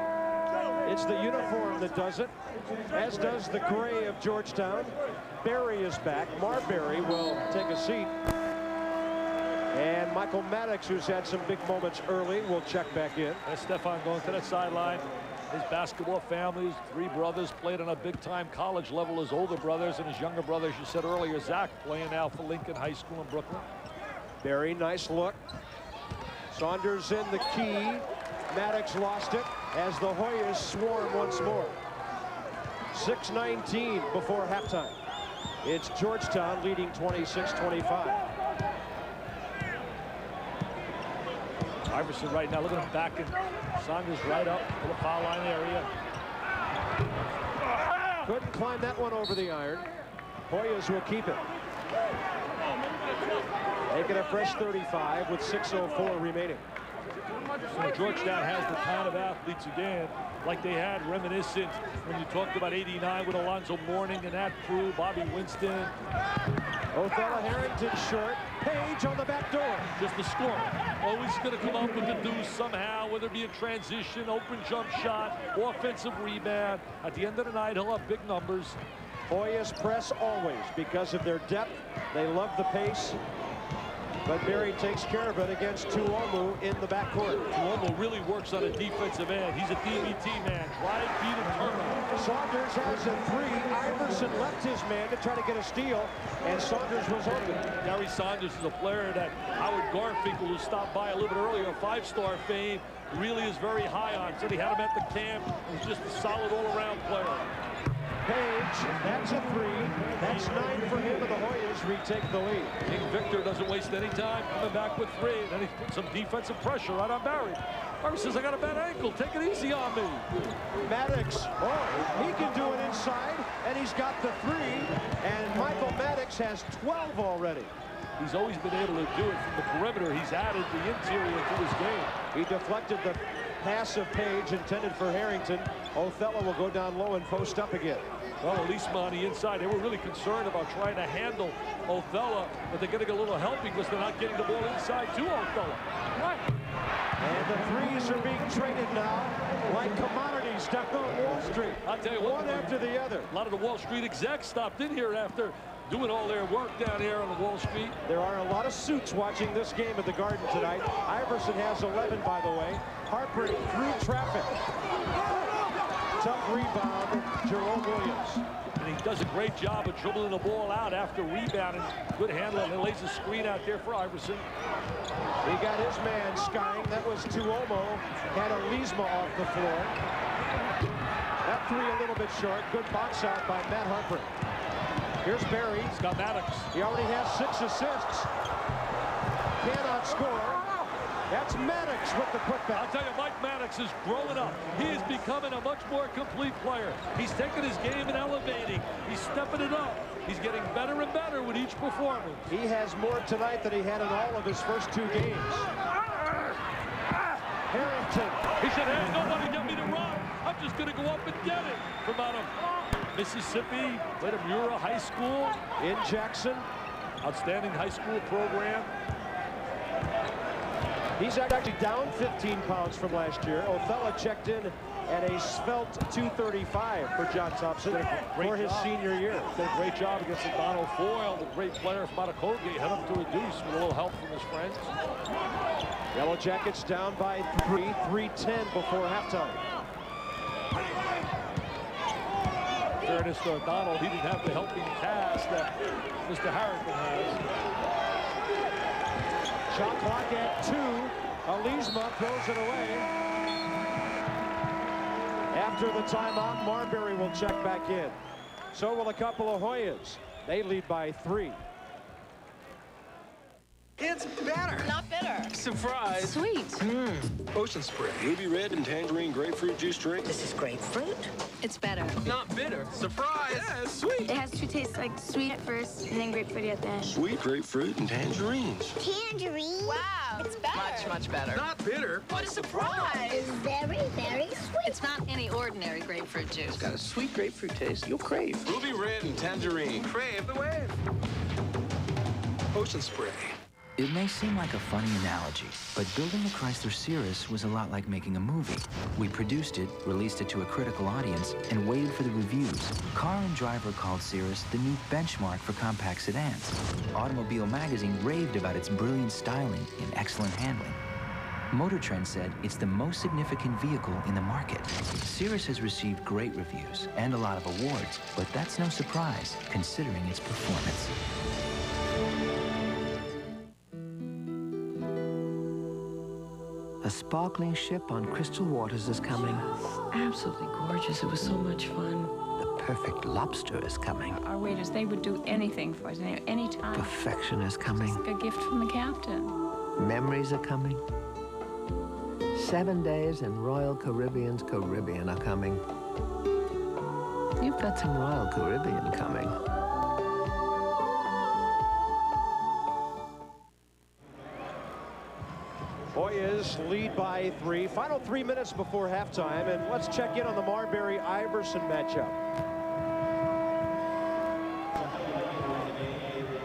It's the uniform that does it, as does the gray of Georgetown. Barry is back. Marbury will take a seat. And Michael Maddox, who's had some big moments early, will check back in. There's Stephon going to the sideline. His basketball family, his 3 brothers played on a big-time college level. His older brothers and his younger brothers, you said earlier, Zach playing now for Lincoln High School in Brooklyn. Very nice look. Saunders in the key. Maddox lost it as the Hoyas swarm once more. 6:19 before halftime. It's Georgetown leading 26-25. Iverson right now, look at him backing Saunders right up to the foul line area. Couldn't climb that one over the iron. Hoyas will keep it. Make it a fresh 35 with 6:04 remaining. So Georgetown has the kind of athletes again, like they had reminiscent when you talked about '89 with Alonzo Mourning and that crew, Bobby Winston. Othello Harrington short. Page on the back door. Just the score. Always going to come up with the deuce somehow, whether it be a transition, open jump shot, offensive rebound. At the end of the night, he'll have big numbers. Hoyas press always because of their depth. They love the pace. But Barry takes care of it against Tuomu in the backcourt. Tuomu really works on a defensive end. He's a DBT man. Drive, feed, and turn. Saunders has a three. Iverson left his man to try to get a steal, and Saunders was open. Gary Saunders is a player that Howard Garfinkel, who stopped by a little bit earlier, 5-star fame, really is very high on. Said he had him at the camp. He's just a solid all-around player. Page, that's a three. That's 9 for him, and the Hoyas retake the lead. King Victor doesn't waste any time coming back with 3. Then he's put some defensive pressure right on Barry. Barry says, I got a bad ankle. Take it easy on me. Maddox, he can do it inside, and he's got the 3. And Michael Maddox has 12 already. He's always been able to do it from the perimeter. He's added the interior to his game. He deflected the pass of Page intended for Harrington. Othello will go down low and post up again. Well, Elisma on the inside, they were really concerned about trying to handle Othello, but they're going to get a little help because they're not getting the ball inside to Othello. Right. And the threes are being traded now like commodities down on Wall Street. I'll tell you what, one after the other. A lot of the Wall Street execs stopped in here after doing all their work down here on the Wall Street. There are a lot of suits watching this game at the Garden tonight. Iverson has 11, by the way. Harper through traffic. Tough rebound, Jerome Williams. And he does a great job of dribbling the ball out after rebounding. Good handling. And lays a screen out there for Iverson. He got his man skying. That was Tuomo. Had Elisma off the floor. That 3 a little bit short. Good box out by Matt Harper. Here's Barry. He's got Maddox. He already has 6 assists. Cannot score. That's Maddox with the putback. I'll tell you, Mike Maddox is growing up. He is becoming a much more complete player. He's taking his game and elevating. He's stepping it up. He's getting better and better with each performance. He has more tonight than he had in all of his first 2 games. Harrington. He said, hey, nobody get me to run. I'm just going to go up and get it. From out of Mississippi, played at Mura High School. In Jackson. Outstanding high school program. He's actually down 15 pounds from last year. Othello checked in at a svelte 235 for John Thompson for his senior year. Did a great job against Donald Foyle, the great player from out of Colgate. Had him to a deuce with a little help from his friends. Yellow Jackets down by 3, 3:10 before halftime. Fairness to Donald, he didn't have the helping task that Mr. Harrington has. Shot clock at 2. Elisma throws it away. After the timeout, Marbury will check back in. So will a couple of Hoyas. They lead by 3. It's better. Not bitter. Surprise. Sweet. Ocean Spray. Ruby red and tangerine grapefruit juice drink. This is grapefruit. It's better. Not bitter. Surprise. Yeah, it's sweet. It has 2 tastes, like sweet at first and then grapefruity at the end. Sweet grapefruit and tangerines. Tangerine? Wow, it's better. Much, much better. Not bitter. What a surprise. It's very, very sweet. It's not any ordinary grapefruit juice. It's got a sweet grapefruit taste you'll crave. Ruby red and tangerine. Crave the wave. Ocean Spray. It may seem like a funny analogy, but building the Chrysler Cirrus was a lot like making a movie. We produced it, released it to a critical audience, and waited for the reviews. Car and Driver called Cirrus the new benchmark for compact sedans. Automobile Magazine raved about its brilliant styling and excellent handling. Motor Trend said it's the most significant vehicle in the market. Cirrus has received great reviews and a lot of awards, but that's no surprise, considering its performance. A sparkling ship on crystal waters is coming. Absolutely gorgeous. It was so much fun. The perfect lobster is coming. Our waiters, they would do anything for us, any time. Perfection is coming. It's like a gift from the captain. Memories are coming. 7 days in Royal Caribbean's Caribbean are coming. You've got some Royal Caribbean coming. Hoyas lead by 3. Final 3 minutes before halftime, and let's check in on the Marbury-Iverson matchup.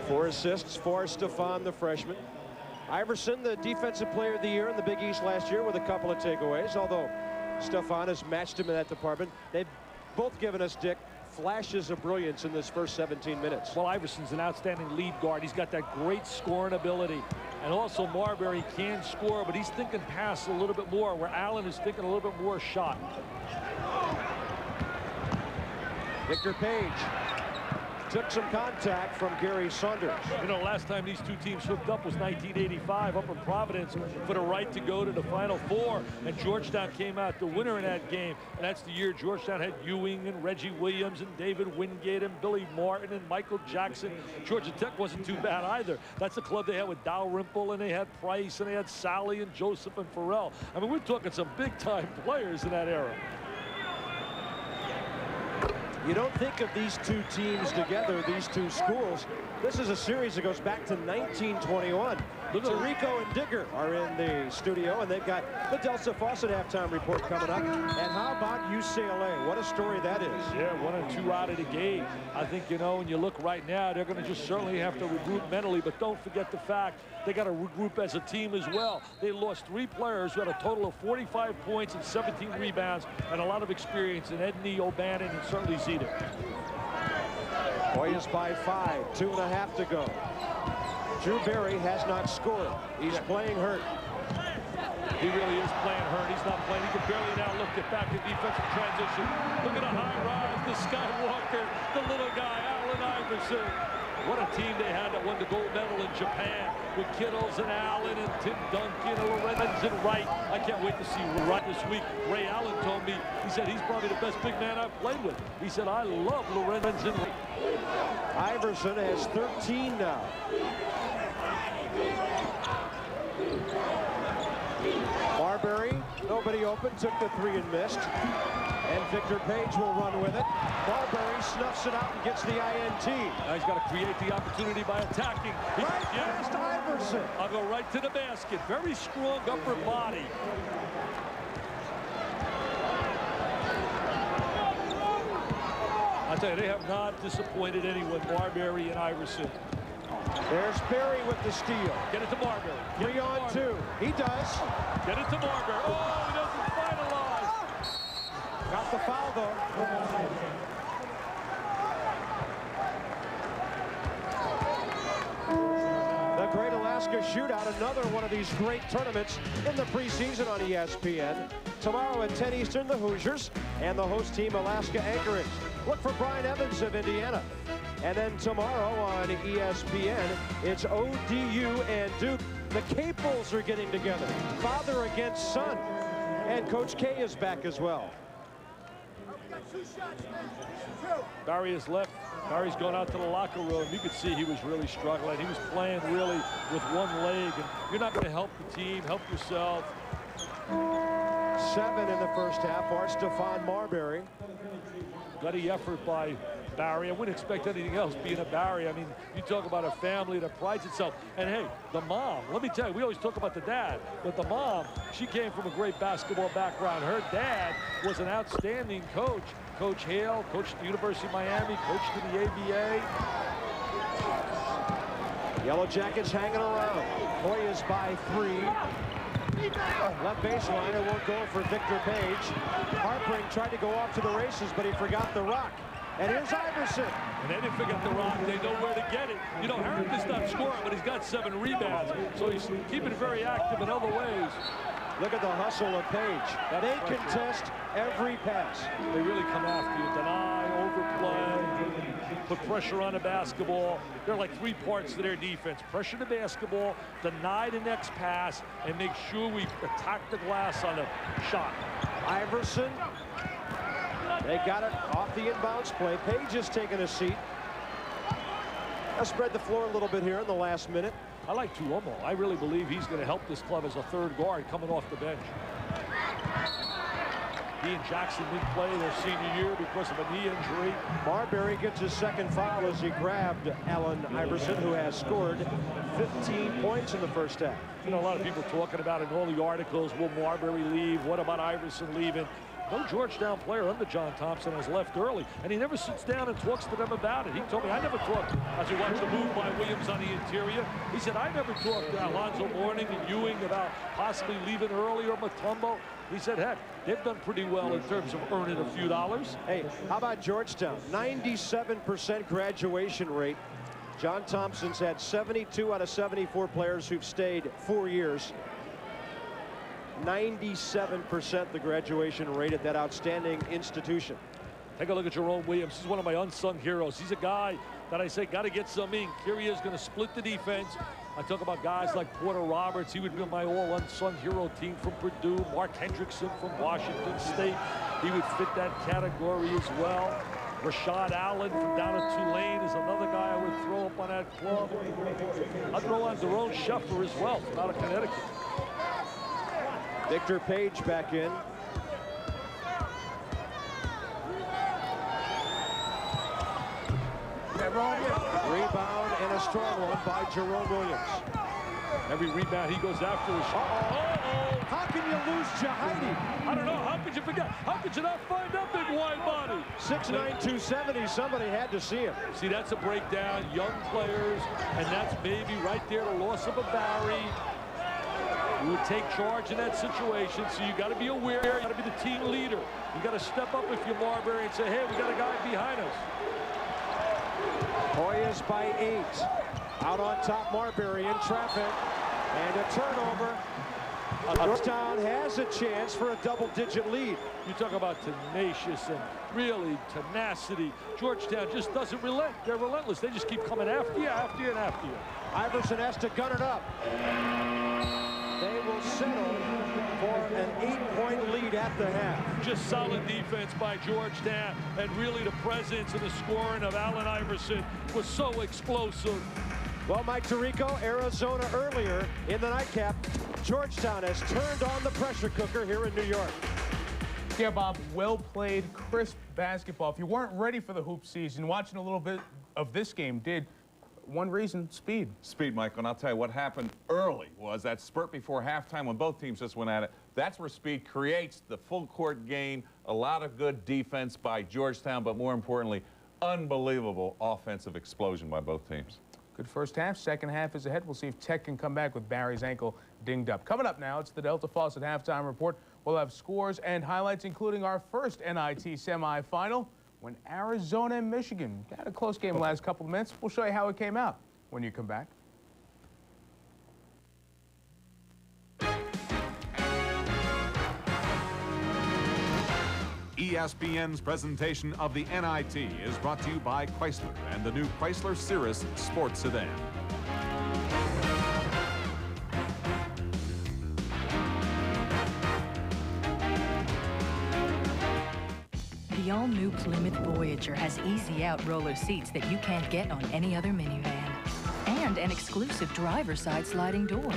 4 assists for Stephon, the freshman. Iverson, the defensive player of the year in the Big East last year with a couple of takeaways, although Stephon has matched him in that department. They've both given us, Dick, flashes of brilliance in this first 17 minutes. Well, Iverson's an outstanding lead guard. He's got that great scoring ability. And also Marbury can score, but he's thinking pass a little bit more, where Allen is thinking a little bit more shot. Victor Page took some contact from Gary Saunders. You know, last time these two teams hooked up was 1985 up in Providence for the right to go to the Final Four. And Georgetown came out the winner in that game. And that's the year Georgetown had Ewing and Reggie Williams and David Wingate and Billy Martin and Michael Jackson. Georgia Tech wasn't too bad either. That's the club they had with Dalrymple, and they had Price, and they had Sally and Joseph and Farrell. I mean, we're talking some big-time players in that era. You don't think of these two teams together, these two schools. This is a series that goes back to 1921. Tirico and Digger are in the studio, and they've got the Delsa Fawcett halftime report coming up. And how about UCLA? What a story that is. Yeah, 1 and 2 out of the gate. I think, you know, when you look right now, they're going to just certainly have to regroup mentally, but don't forget the fact they got to regroup as a team as well. They lost 3 players who had a total of 45 points and 17 rebounds and a lot of experience in Edney, O'Bannon, and certainly Zeta. Hoyas by 5, 2.5 to go. Drew Berry has not scored. He's playing hurt. He really is playing hurt. He's not playing. He can barely now get back in defensive transition. Look at the high rise, the Skywalker, the little guy, Allen Iverson. What a team they had that won the gold medal in Japan with Kittles and Allen and Tim Duncan and Lorenz and Wright. I can't wait to see Wright this week. Ray Allen told me, he said he's probably the best big man I've played with. He said, I love Lorenz and Wright. Iverson has 13 now. Marbury, nobody open, took the 3 and missed. And Victor Page will run with it. Marbury snuffs it out and gets the INT. Now he's got to create the opportunity by attacking. Right past Iverson. I'll go right to the basket. Very strong upper body. I tell you, they have not disappointed anyone, Marbury and Iverson. There's Berry with the steal. Get it to Marbury. 3 on 2. He does. Get it to Marbury. Oh, he doesn't finalize. Got the foul, though. The Great Alaska Shootout, another one of these great tournaments in the preseason on ESPN. Tomorrow at 10 Eastern, the Hoosiers and the host team, Alaska Anchorage. Look for Brian Evans of Indiana. And then tomorrow on ESPN, it's ODU and Duke. The Capels are getting together. Father against son. And Coach K is back as well. Barry is left. Barry's going out to the locker room. You could see he was really struggling. He was playing really with one leg. And you're not going to help the team, help yourself. 7 in the first half for Stephon Marbury. Gutty effort by Barry. I wouldn't expect anything else being a Barry. I mean, you talk about a family that prides itself. And hey, the mom, let me tell you, we always talk about the dad, but the mom, she came from a great basketball background. Her dad was an outstanding coach. Coach Hale, coached at the University of Miami, coached at the ABA. Yellow Jackets hanging around. Hoyas by 3. Left baseline, it won't go for Victor Page. Harpring tried to go off to the races, but he forgot the rock. And here's Iverson. And they didn't forget the rock. They know where to get it. You know, Harrington's not scoring, but he's got 7 rebounds. So he's keeping it very active in other ways. Look at the hustle of Page. They contest every pass. They really come after you. Deny, overplay, put pressure on the basketball. They're like 3 parts to their defense. Pressure the basketball, deny the next pass, and make sure we attack the glass on the shot. Iverson. They got it off the inbounds play. Page is taking a seat. I'll spread the floor a little bit here in the last minute. I like Tuomo. I really believe he's going to help this club as a 3rd guard coming off the bench. He and Jackson didn't play their senior year because of a knee injury. Marbury gets his second foul as he grabbed Allen Iverson, who has scored 15 points in the first half. You know, a lot of people talking about in all the articles, will Marbury leave? What about Iverson leaving? No Georgetown player under John Thompson has left early, and he never sits down and talks to them about it. He told me, I never talked, as he watched the move by Williams on the interior, he said, I never talked to Alonzo Mourning and Ewing about possibly leaving early or Mutombo. He said, heck, they've done pretty well in terms of earning a few dollars. Hey, how about Georgetown? 97% graduation rate. John Thompson's had 72 out of 74 players who've stayed 4 years. 97% the graduation rate at that outstanding institution. Take a look at Jerome Williams. He's one of my unsung heroes. He's a guy that I say got to get some ink. Here he is going to split the defense. I talk about guys like Porter Roberts. He would be my all unsung hero team from Purdue. Mark Hendrickson from Washington State. He would fit that category as well. Rashad Allen from down at Tulane is another guy I would throw up on that club. I'd throw on Daron Sheffer as well from out of Connecticut. Victor Page back in. Rebound and a strong one by Jerome Williams. Every rebound he goes after is How can you lose Jahidi? I don't know. How could you forget? How could you not find that big wide body? 6'9", 270. Somebody had to see him. See, that's a breakdown. Young players, and that's maybe right there the loss of a Barry. You would take charge in that situation, so you got to be aware. You got to be the team leader. You got to step up if you're Marbury and say, hey, we got a guy behind us. Hoyas by 8. Out on top, Marbury in traffic. And a turnover. Georgetown has a chance for a double-digit lead. You talk about tenacious and really tenacity. Georgetown just doesn't relent. They're relentless. They just keep coming after you, after you, and after you. Iverson has to gun it up. They will settle for an 8-point lead at the half. Just solid defense by Georgetown, and really the presence and the scoring of Allen Iverson was so explosive. Well, Mike Tirico, Arizona earlier in the nightcap. Georgetown has turned on the pressure cooker here in New York. Yeah, Bob, well played, crisp basketball. If you weren't ready for the hoop season, watching a little bit of this game did. One reason, speed. Speed, Michael, and I'll tell you what happened early was that spurt before halftime when both teams just went at it. That's where speed creates the full court game. A lot of good defense by Georgetown, but more importantly, unbelievable offensive explosion by both teams. Good first half. Second half is ahead. We'll see if Tech can come back with Barry's ankle dinged up. Coming up now, it's the Delta Faucet Halftime Report. We'll have scores and highlights, including our first NIT semifinal when Arizona and Michigan had a close game the last couple of minutes. We'll show you how it came out when you come back. ESPN's presentation of the NIT is brought to you by Chrysler and the new Chrysler Cirrus Sports Sedan. The all-new Plymouth Voyager has easy-out roller seats that you can't get on any other minivan, and an exclusive driver-side sliding door.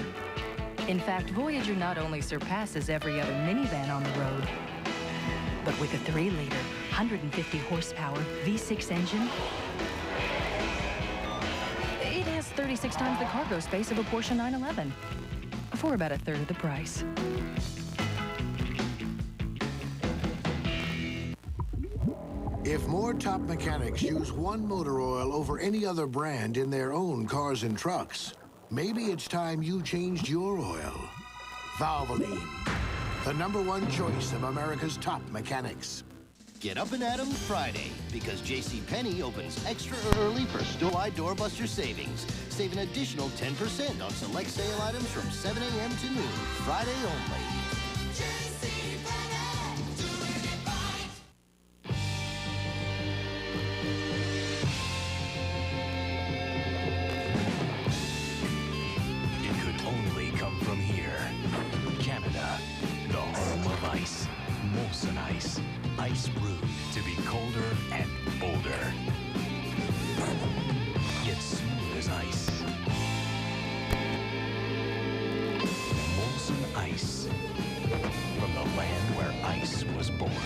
In fact, Voyager not only surpasses every other minivan on the road, but with a 3-liter, 150-horsepower V6 engine, it has 36 times the cargo space of a Porsche 911 for about a third of the price. If more top mechanics use one motor oil over any other brand in their own cars and trucks, maybe it's time you changed your oil. Valvoline, the #1 choice of America's top mechanics. Get up and at 'em Friday, because JCPenney opens extra early for store-wide doorbuster savings. Save an additional 10% on select sale items from 7 a.m. to noon, Friday only. It could only come from here. Canada, the home of ice. Molson Ice. Ice brewed to be colder and bolder. Yet smooth as ice. Molson Ice. From the land where ice was born.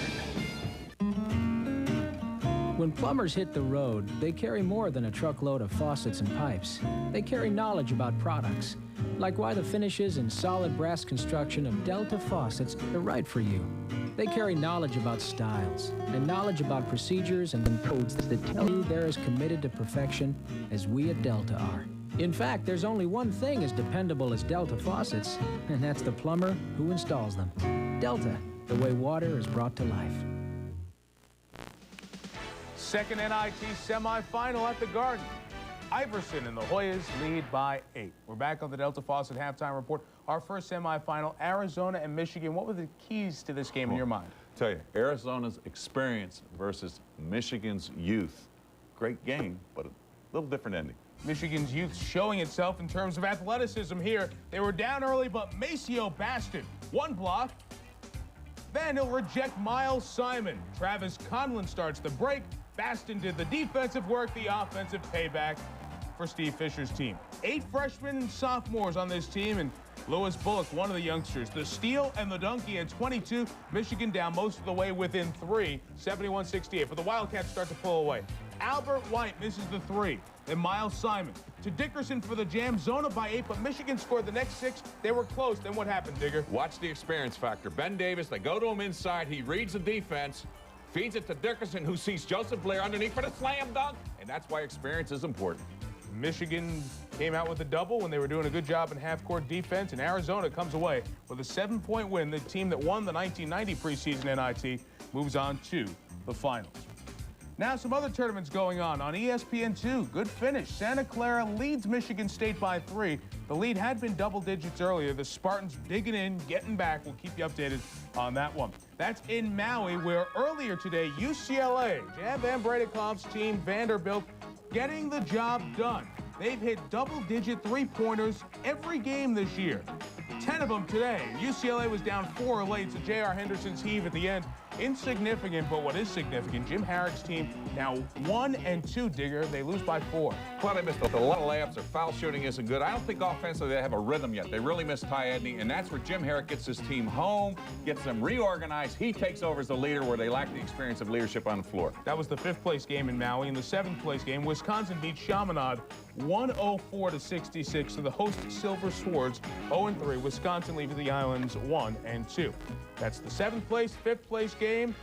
plumbers hit the road, they carry more than a truckload of faucets and pipes. They carry knowledge about products, like why the finishes and solid brass construction of Delta faucets are right for you. They carry knowledge about styles and knowledge about procedures and codes that tell you they're as committed to perfection as we at Delta are. In fact, there's only one thing as dependable as Delta faucets, and that's the plumber who installs them. Delta, the way water is brought to life. Second NIT semifinal at the Garden. Iverson and the Hoyas lead by 8. We're back on the Delta Faucet halftime report. Our first semifinal, Arizona and Michigan. What were the keys to this game in your mind? Tell you, Arizona's experience versus Michigan's youth. Great game, but a little different ending. Michigan's youth showing itself in terms of athleticism here. They were down early, but Maceo Baston, one block. Then he'll reject Miles Simon. Travis Conlon starts the break. Baston did the defensive work, the offensive payback for Steve Fisher's team. 8 freshmen and sophomores on this team, and Lewis Bullock, one of the youngsters. The steal and the dunk, he had 22. Michigan down most of the way within 3, 71-68. But the Wildcats start to pull away. Albert White misses the 3. Then Miles Simon to Dickerson for the jam. Zona by 8, but Michigan scored the next 6. They were close. Then what happened, Digger? Watch the experience factor. Ben Davis, they go to him inside. He reads the defense, feeds it to Dickerson, who sees Joseph Blair underneath for the slam dunk. And that's why experience is important. Michigan came out with a double when they were doing a good job in half-court defense, and Arizona comes away with a 7-point win. The team that won the 1990 preseason NIT moves on to the finals. Now some other tournaments going on ESPN2. Good finish. Santa Clara leads Michigan State by 3. The lead had been double digits earlier. The Spartans digging in, getting back. We'll keep you updated on that one. That's in Maui, where earlier today, UCLA, Jan Van Bredekomp's team, Vanderbilt, getting the job done. They've hit double-digit three-pointers every game this year. 10 of them today. UCLA was down 4 late, so J.R. Henderson's heave at the end. Insignificant, but what is significant, Jim Harrick's team now 1-2, Digger. They lose by 4. Well, they missed a lot of layups. Their foul shooting isn't good. I don't think offensively they have a rhythm yet. They really miss Ty Edney, and that's where Jim Harrick gets his team home, gets them reorganized. He takes over as the leader where they lack the experience of leadership on the floor. That was the 5th-place game in Maui. In the 7th-place game, Wisconsin beat Chaminade 104-66 to the host Silver Swords 0-3. Wisconsin leaves the islands 1-2. That's the 7th place, 5th place game.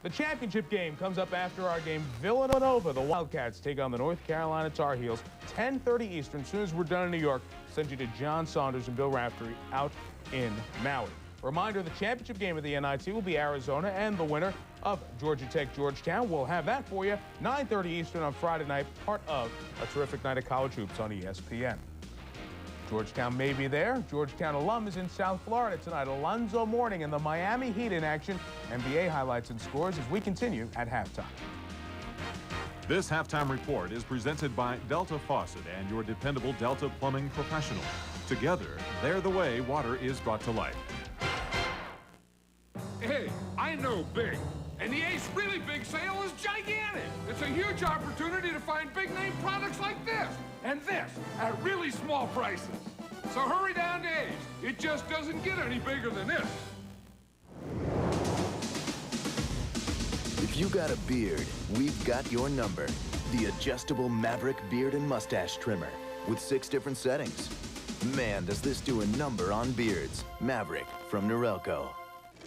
The championship game comes up after our game. Villanova, the Wildcats, take on the North Carolina Tar Heels. 10:30 Eastern. As soon as we're done in New York, send you to John Saunders and Bill Raftery out in Maui. Reminder, the championship game of the NIT will be Arizona, and the winner of Georgia Tech, Georgetown. We'll have that for you, 9:30 Eastern on Friday night, part of a terrific night of college hoops on ESPN. Georgetown may be there. Georgetown alum is in South Florida tonight. Alonzo Mourning and the Miami Heat in action. NBA highlights and scores as we continue at halftime. This halftime report is presented by Delta Faucet and your dependable Delta Plumbing professional. Together, they're the way water is brought to life. Hey, I know big. And the Ace Really Big Sale is gigantic. It's a huge opportunity to find big-name products like this and this at really small prices. So hurry down to Ace. It just doesn't get any bigger than this. If you got a beard, we've got your number. The adjustable Maverick Beard and Mustache Trimmer with 6 different settings. Man, does this do a number on beards. Maverick from Norelco.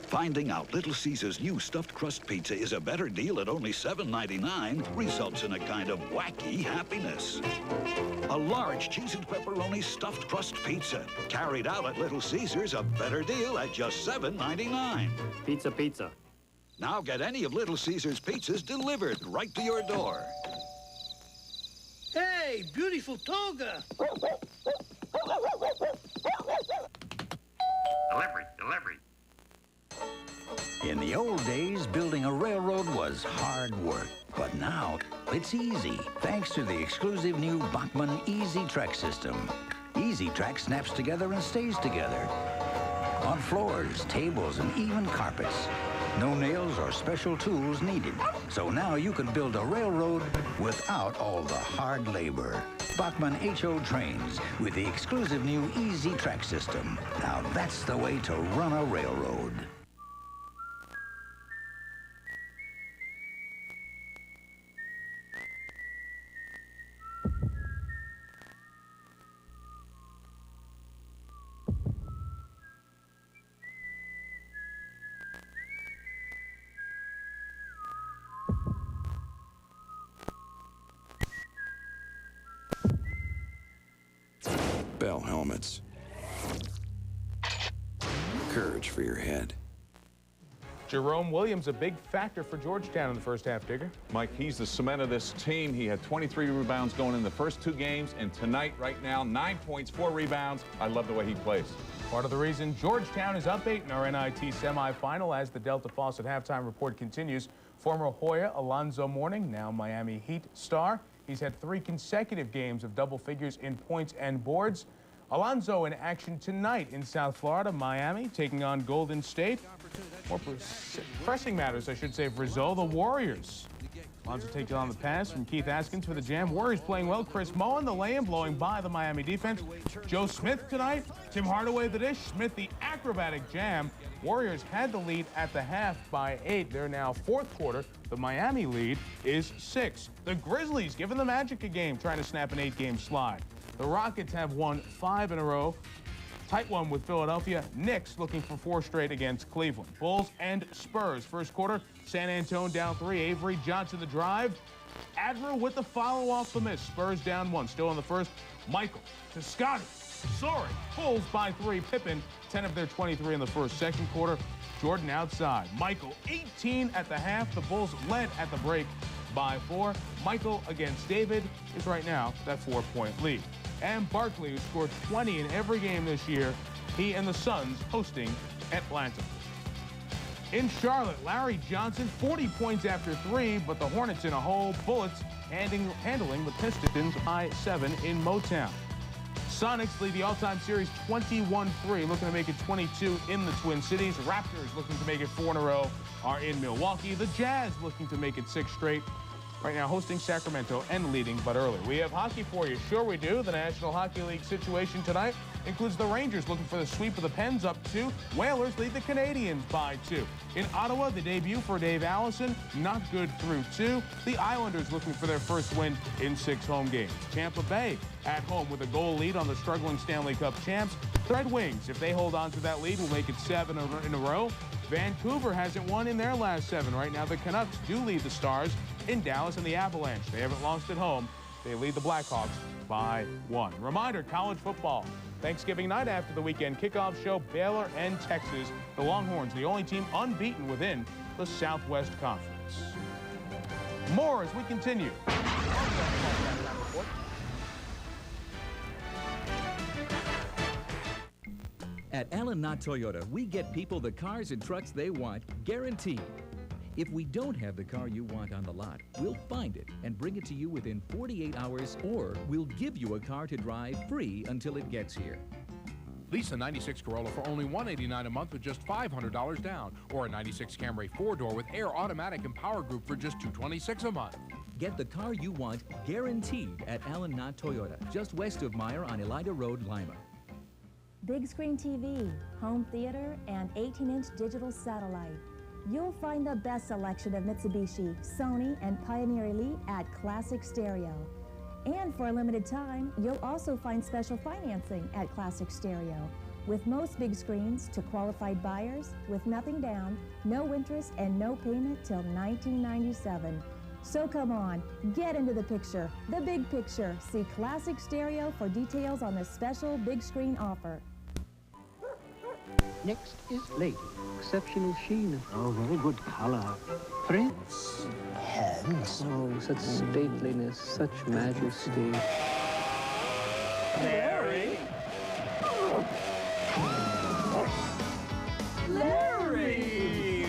Finding out Little Caesar's new stuffed crust pizza is a better deal at only $7.99 results in a kind of wacky happiness. A large cheese and pepperoni stuffed crust pizza. Carried out at Little Caesar's, a better deal at just $7.99. Pizza, pizza. Now get any of Little Caesar's pizzas delivered right to your door. Hey, beautiful toga. Delivery. In the old days, building a railroad was hard work. But now, it's easy, thanks to the exclusive new Bachmann Easy Track system. Easy Track snaps together and stays together. On floors, tables, and even carpets. No nails or special tools needed. So now you can build a railroad without all the hard labor. Bachmann HO trains with the exclusive new Easy Track system. Now that's the way to run a railroad. Bell helmets. Courage for your head. Jerome Williams, a big factor for Georgetown in the first half, Digger. Mike, he's the cement of this team. He had 23 rebounds going in the first 2 games, and tonight, right now, 9 points, 4 rebounds. I love the way he plays. Part of the reason Georgetown is up 8 in our NIT semifinal as the Delta Faucet halftime report continues. Former Hoya Alonzo Mourning, now Miami Heat star. He's had 3 consecutive games of double figures in points and boards. Alonzo in action tonight in South Florida, Miami, taking on Golden State. More pressing matters, I should say, for Zoe, the Warriors. Alonzo taking on the pass from Keith Askins for the jam. Warriors playing well. Chris Moen, the lay-in, blowing by the Miami defense. Joe Smith tonight. Tim Hardaway the dish. Smith the acrobatic jam. Warriors had the lead at the half by 8. They're now fourth quarter. The Miami lead is 6. The Grizzlies giving the Magic a game, trying to snap an 8-game slide. The Rockets have won 5 in a row. Tight one with Philadelphia. Knicks looking for 4 straight against Cleveland. Bulls and Spurs. First quarter, San Antonio down 3. Avery Johnson the drive. Admiral with the follow off the miss. Spurs down 1. Still in the first. Michael to Scotty. Sorry. Bulls by 3. Pippen, 10 of their 23 in the first. Second quarter, Jordan outside. Michael, 18 at the half. The Bulls led at the break by 4. Michael against David is right now that 4-point lead. And Barkley, who scored 20 in every game this year, he and the Suns hosting Atlanta. In Charlotte, Larry Johnson, 40 points after 3, but the Hornets in a hole. Bullets handling the Pistons by 7 in Motown. Sonics lead the all-time series 21-3, looking to make it 22 in the Twin Cities. Raptors looking to make it 4 in a row are in Milwaukee. The Jazz looking to make it 6 straight. Right now hosting Sacramento and leading but early. We have hockey for you. Sure we do. The National Hockey League situation tonight includes the Rangers looking for the sweep of the Pens up 2. Whalers lead the Canadiens by 2. In Ottawa, the debut for Dave Allison, not good through 2. The Islanders looking for their first win in 6 home games. Tampa Bay at home with a goal lead on the struggling Stanley Cup champs. The Red Wings, if they hold on to that lead, will make it 7 in a row. Vancouver hasn't won in their last 7. Right now, the Canucks do lead the Stars in Dallas, and the Avalanche, they haven't lost at home. They lead the Blackhawks by 1. Reminder, college football. Thanksgiving night after the weekend kickoff show, Baylor and Texas. The Longhorns, the only team unbeaten within the Southwest Conference. More as we continue. At Allen Knott Toyota, we get people the cars and trucks they want, guaranteed. If we don't have the car you want on the lot, we'll find it and bring it to you within 48 hours, or we'll give you a car to drive free until it gets here. Lease a 96 Corolla for only $189 a month with just $500 down, or a 96 Camry 4-door with air, automatic, and power group for just $226 a month. Get the car you want, guaranteed, at Allen Knott Toyota, just west of Meyer on Elida Road, Lima. Big screen TV, home theater, and 18-inch digital satellite. You'll find the best selection of Mitsubishi, Sony, and Pioneer Elite at Classic Stereo. And for a limited time, you'll also find special financing at Classic Stereo, with most big screens to qualified buyers with nothing down, no interest, and no payment till 1997. So come on, get into the picture, the big picture. See Classic Stereo for details on the special big screen offer. Next is Lady. Exceptional sheen. Oh, very good color. Prince. Hands. Oh, such stateliness, such majesty. Larry. Larry!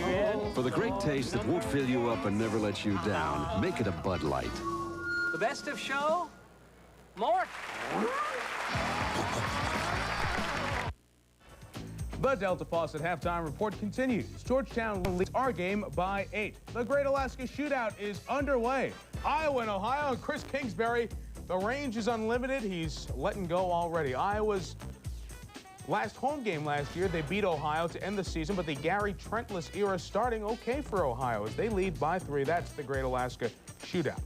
For the great taste that won't fill you up and never let you down, make it a Bud Light. The best of show? Mort. The Delta Faucet halftime report continues. Georgetown leads our game by 8. The Great Alaska Shootout is underway. Iowa and Ohio, and Chris Kingsbury, the range is unlimited. He's letting go already. Iowa's last home game last year, they beat Ohio to end the season, but the Gary Trentless era starting okay for Ohio as they lead by 3. That's the Great Alaska Shootout.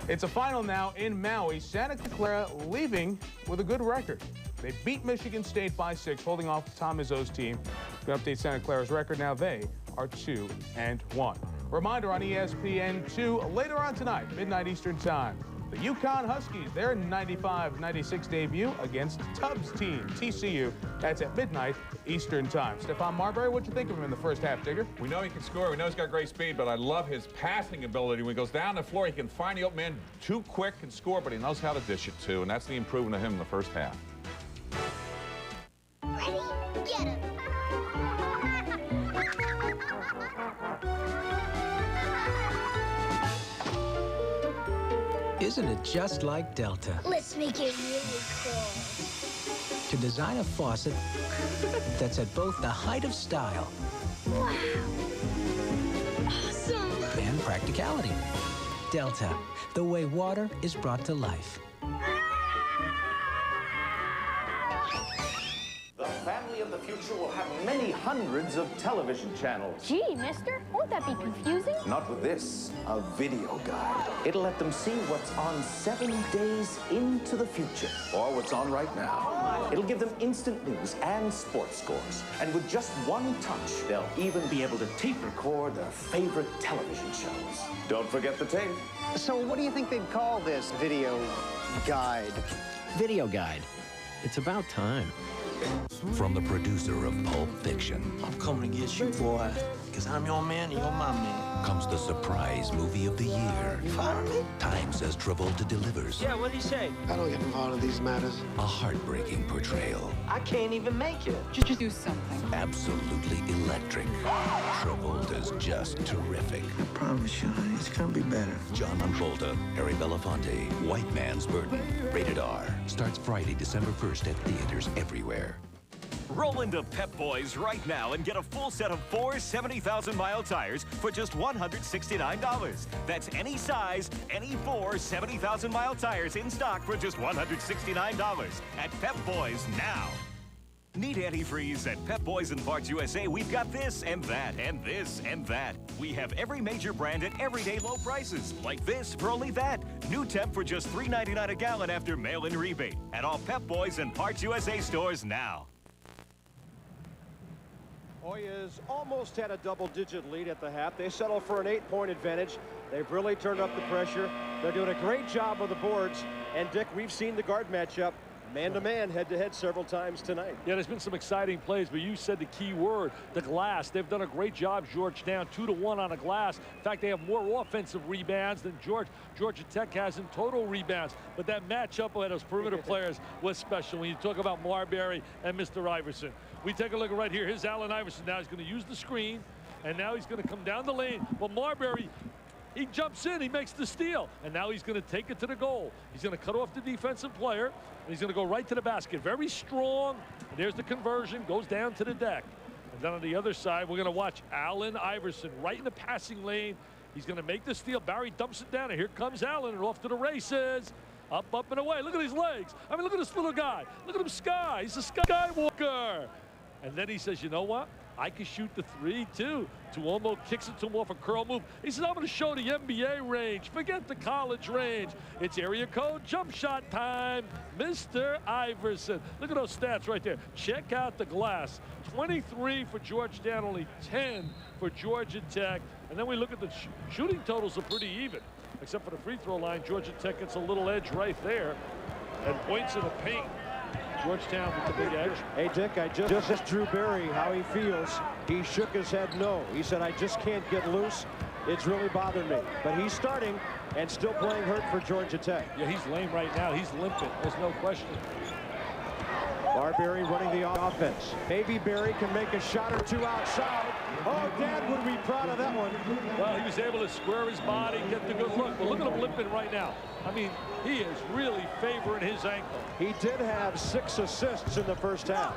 It's a final now in Maui. Santa Clara leaving with a good record. They beat Michigan State by 6, holding off Tom Izzo's team. To update Santa Clara's record now, they are 2-1. Reminder on ESPN2 later on tonight, midnight Eastern time. The UConn Huskies, their 95-96 debut against Tubbs' team, TCU. That's at midnight Eastern Time. Stephon Marbury, what'd you think of him in the first half, Digger? We know he can score. We know he's got great speed, but I love his passing ability. When he goes down the floor, he can find the open man too quick and score, but he knows how to dish it too, and that's the improvement of him in the first half. Ready? Get him! Isn't it just like Delta Let's make it really cool. to design a faucet that's at both the height of style Wow! Awesome! and practicality? Delta, the way water is brought to life. The family of the future will have many hundreds of television channels. Gee, mister, won't that be confusing? Not with this, a video guide. It'll let them see what's on 7 days into the future, or what's on right now. It'll give them instant news and sports scores. And with just one touch, they'll even be able to tape record their favorite television shows. Don't forget the tape. So what do you think they'd call this video guide? Video guide. It's about time. From the producer of Pulp Fiction. I'm coming to get you, boy, because I'm your man and you're my man. Comes the surprise movie of the year. You firing me? Time says Travolta delivers. Yeah, what'd he say? I don't get involved in these matters. A heartbreaking portrayal. I can't even make it. Just do something. Absolutely electric. Travolta's just terrific. I promise you, honey, it's gonna be better. John Travolta, Harry Belafonte, White Man's Burden. Rated R. Starts Friday, December 1st at theaters everywhere. Roll into Pep Boys right now and get a full set of 4 70,000-mile tires for just $169. That's any size, any 4 70,000-mile tires in stock for just $169 at Pep Boys now. Need antifreeze? At Pep Boys and Parts USA, we've got this and that and this and that. We have every major brand at everyday low prices, like this for only that. New temp for just $3.99 a gallon after mail-in rebate at all Pep Boys and Parts USA stores now. Hoyas almost had a double-digit lead at the half. They settled for an 8-point advantage. They've really turned up the pressure. They're doing a great job on the boards. And, Dick, we've seen the guard matchup man-to-man, head-to-head several times tonight. Yeah, there's been some exciting plays, but you said the key word, the glass. They've done a great job, Georgetown, 2-to-1 on a glass. In fact, they have more offensive rebounds than Georgia Tech has in total rebounds. But that matchup with those perimeter players was special when you talk about Marbury and Mr. Iverson. We take a look right here. Here's Allen Iverson. Now he's going to use the screen, and now he's going to come down the lane. But Marbury, he jumps in, he makes the steal, and now he's going to take it to the goal. He's going to cut off the defensive player, and he's going to go right to the basket. Very strong. And there's the conversion, goes down to the deck. And then on the other side, we're going to watch Allen Iverson right in the passing lane. He's going to make the steal. Barry dumps it down, and here comes Allen, and off to the races. Up, and away. Look at his legs. I mean, look at this little guy. Look at him, Sky. He's a Skywalker. And then he says, you know what? I can shoot the 3, too. Tuomo kicks it to him off a curl move. He says, I'm going to show the NBA range. Forget the college range. It's area code jump shot time. Mr. Iverson. Look at those stats right there. Check out the glass. 23 for Georgetown, only 10 for Georgia Tech. And then we look at the shooting totals are pretty even. Except for the free throw line, Georgia Tech gets a little edge right there. And points in the paint. Georgetown with the big edge. Hey, Dick, I just asked Drew Barry how he feels. He shook his head no. He said, I just can't get loose. It's really bothered me. But he's starting and still playing hurt for Georgia Tech. Yeah, he's lame right now. He's limping. There's no question. Marbury running the offense. Maybe Barry can make a shot or two outside. Oh, Dad would be proud of that one. Well, he was able to square his body, get the good look. But look at him limping right now. I mean, he is really favoring his ankle. He did have 6 assists in the first half.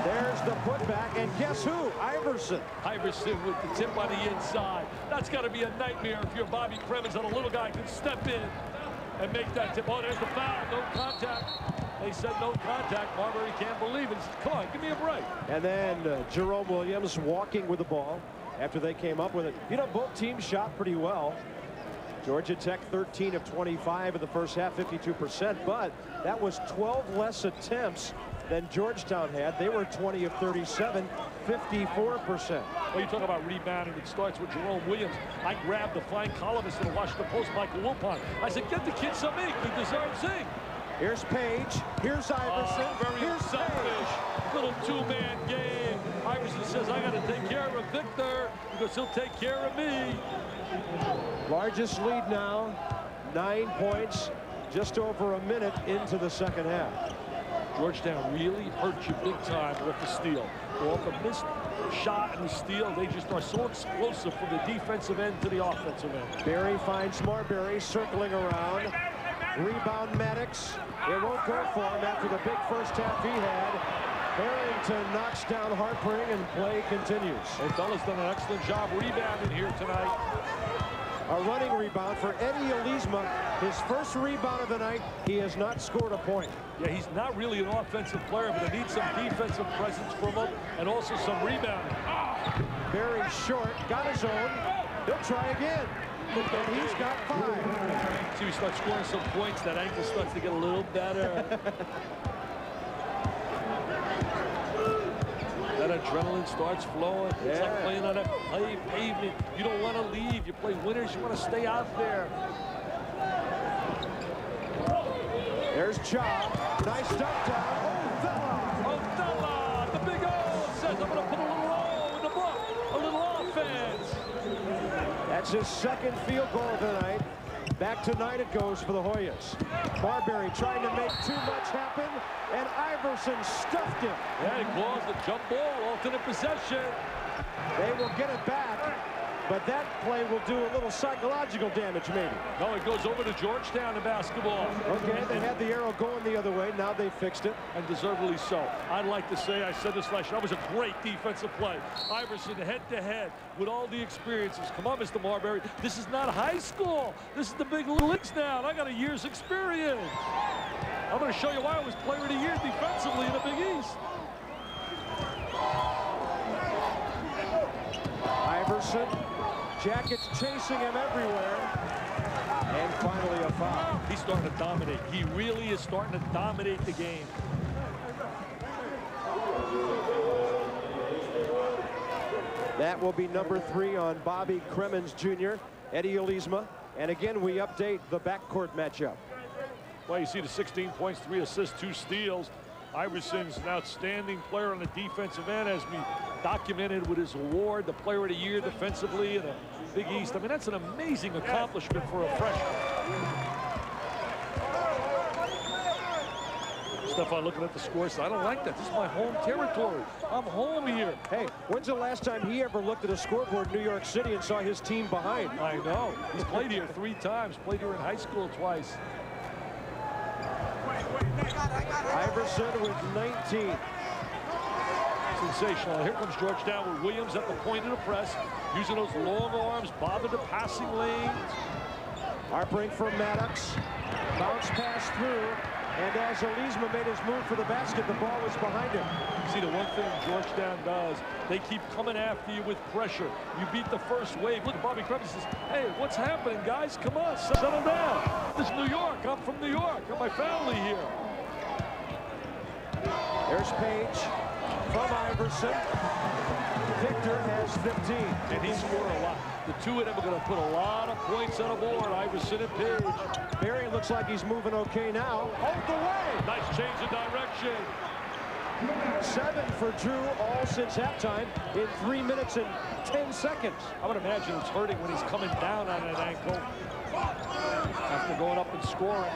There's the putback, and guess who? Iverson. Iverson with the tip on the inside. That's got to be a nightmare if you're Bobby Cremins and a little guy can step in and make that tip. Oh, there's the foul. No contact. They said no contact. Marbury can't believe it. He said, come on, give me a break. And then Jerome Williams walking with the ball after they came up with it. You know, both teams shot pretty well. Georgia Tech 13 of 25 in the first half, 52%, but that was 12 less attempts than Georgetown had. They were 20 of 37, 54%. Well, you talk about rebounding. It starts with Jerome Williams. I grabbed the fine columnist in the Washington Post, Michael Wilpon. I said, get the kid some ink. He deserves ink. Here's Page. Here's Iverson. Very selfish. Little two-man game. Iverson says, I got to take care of Victor because he'll take care of me. Largest lead now, 9 points, just over a minute into the second half. Georgetown really hurt you big time with the steal. Off a missed shot and the steal, they just are so explosive from the defensive end to the offensive end. Barry finds Marbury circling around. Rebound Maddox. It won't go for him after the big first half he had. Harrington knocks down Harpering and play continues. O'Donnell's done an excellent job rebounding here tonight. A running rebound for Eddie Elizma. His first rebound of the night. He has not scored a point. Yeah, he's not really an offensive player, but they need some defensive presence from him and also some rebounding. Very short, got his own. He'll try again. And he's got 5. See, we start scoring some points. That ankle starts to get a little better. That adrenaline starts flowing. Yeah. It's like playing on that pavement. You don't want to leave. You play winners. You want to stay out there. There's Ja. Nice dump down. O'Donnell. The big O says, I'm going to put a little O in the book. A little offense. That's his second field goal of the night. Back to 9 it goes for the Hoyas. Marbury trying to make too much happen, and Iverson stuffed him. Yeah, he calls the jump ball, alternate possession. They will get it back, but that play will do a little psychological damage, maybe. No, it goes over to Georgetown in basketball. Okay, they had the arrow going the other way. Now they fixed it. And deservedly so. I'd like to say, I said this last year, that was a great defensive play. Iverson head-to-head with all the experiences. Come on, Mr. Marbury. This is not high school. This is the big leagues now. And I got a year's experience. I'm going to show you why I was player of the year defensively in the Big East. Iverson. Jackets chasing him everywhere. And finally a foul. He's starting to dominate. He really is starting to dominate the game. That will be number 3 on Bobby Cremins Jr., Eddie Elizma. And again, we update the backcourt matchup. Well, you see the 16 points, 3 assists, 2 steals. Iverson's an outstanding player on the defensive end, as we documented with his award, the player of the year defensively in the Big East. I mean, that's an amazing accomplishment for a freshman. Stephon looking at the score, so I don't like that. This is my home territory. I'm home here. Hey, when's the last time he ever looked at a scoreboard in New York City and saw his team behind? I know. He's played here 3 times, played here in high school twice. Iverson with 19. Sensational. Here comes Georgetown with Williams at the point of the press, using those long arms, bother the passing lanes. Harpering for Maddox. Bounce pass through. And as Elizma made his move for the basket, the ball was behind him. See, the one thing Georgetown does, they keep coming after you with pressure. You beat the first wave. Look at Bobby Cremins says, hey, what's happening, guys? Come on, settle down. This is New York. I'm from New York. I got my family here. There's Page from Iverson. Victor has 15. And he scored a lot. The two of them are going to put a lot of points on the board, Iverson and Page. Barry looks like he's moving okay now. Hold the way. Nice change of direction. 7 for Drew, all since halftime, in 3 minutes and 10 seconds. I would imagine it's hurting when he's coming down on that ankle after going up and scoring.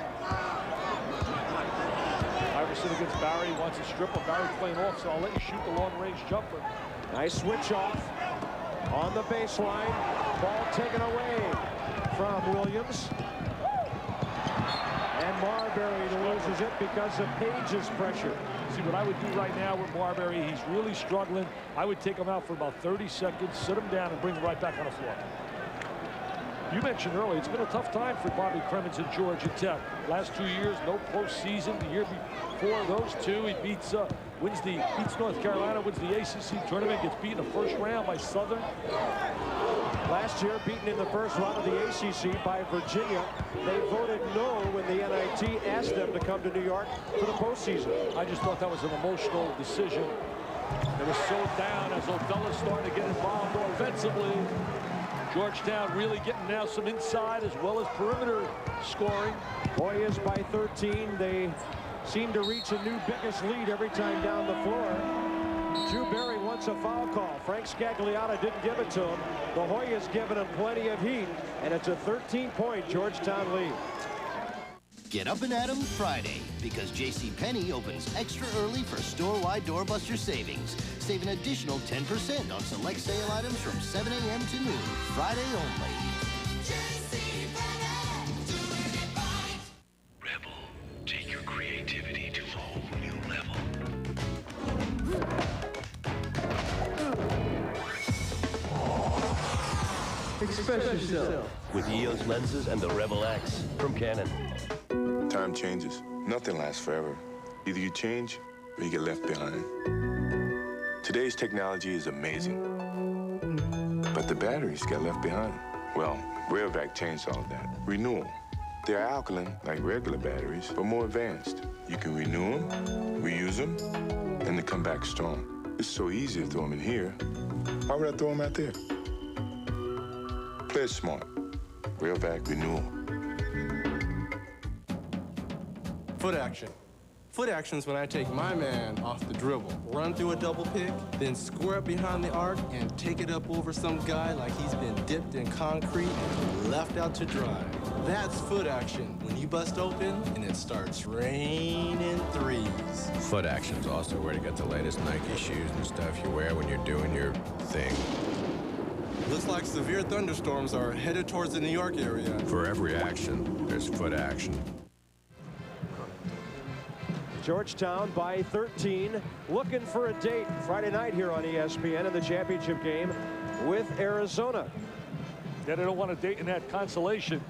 Iverson against Barry, wants a stripper. Barry's playing off, so I'll let you shoot the long-range jumper. Nice switch off on the baseline. Ball taken away from Williams. And Marbury loses it because of Page's pressure. See, what I would do right now with Marbury, he's really struggling. I would take him out for about 30 seconds, sit him down, and bring him right back on the floor. You mentioned earlier, it's been a tough time for Bobby Cremins at Georgia Tech. Last 2 years, no postseason. The year before those 2, he beats beats North Carolina, wins the ACC tournament, gets beat in the first round by Southern. Last year, beaten in the first round of the ACC by Virginia. They voted no when the NIT asked them to come to New York for the postseason. I just thought that was an emotional decision. They were so down as O'Donnell started to get involved offensively. Georgetown really getting now some inside as well as perimeter scoring. Hoyas by 13. They seem to reach a new biggest lead every time down the floor. Drew Berry wants a foul call. Frank Scagliotta didn't give it to him. The Hoyas giving him plenty of heat, and it's a 13-point Georgetown lead. Get up and at 'em Friday, because JCPenney opens extra early for store-wide doorbuster savings. Save an additional 10% on select sale items from 7 a.m. to noon, Friday only. Rebel, take your creativity to a whole new level. Express yourself. With EOS lenses and the Rebel X from Canon. Time changes. Nothing lasts forever. Either you change or you get left behind. Today's technology is amazing, but the batteries got left behind. Well, Railvac changed all of that. Renewal. They're alkaline like regular batteries, but more advanced. You can renew them, reuse them, and they come back strong. It's so easy to throw them in here. Why would I throw them out there? Play it smart. Railvac Renewal. Foot action. Foot action's when I take my man off the dribble, run through a double pick, then square up behind the arc and take it up over some guy like he's been dipped in concrete and left out to dry. That's foot action when you bust open and it starts raining threes. Foot action's also where to get the latest Nike shoes and stuff you wear when you're doing your thing. Looks like severe thunderstorms are headed towards the New York area. For every action, there's foot action. Georgetown by 13, looking for a date Friday night here on ESPN in the championship game with Arizona. Yeah, they don't want a date in that consolation.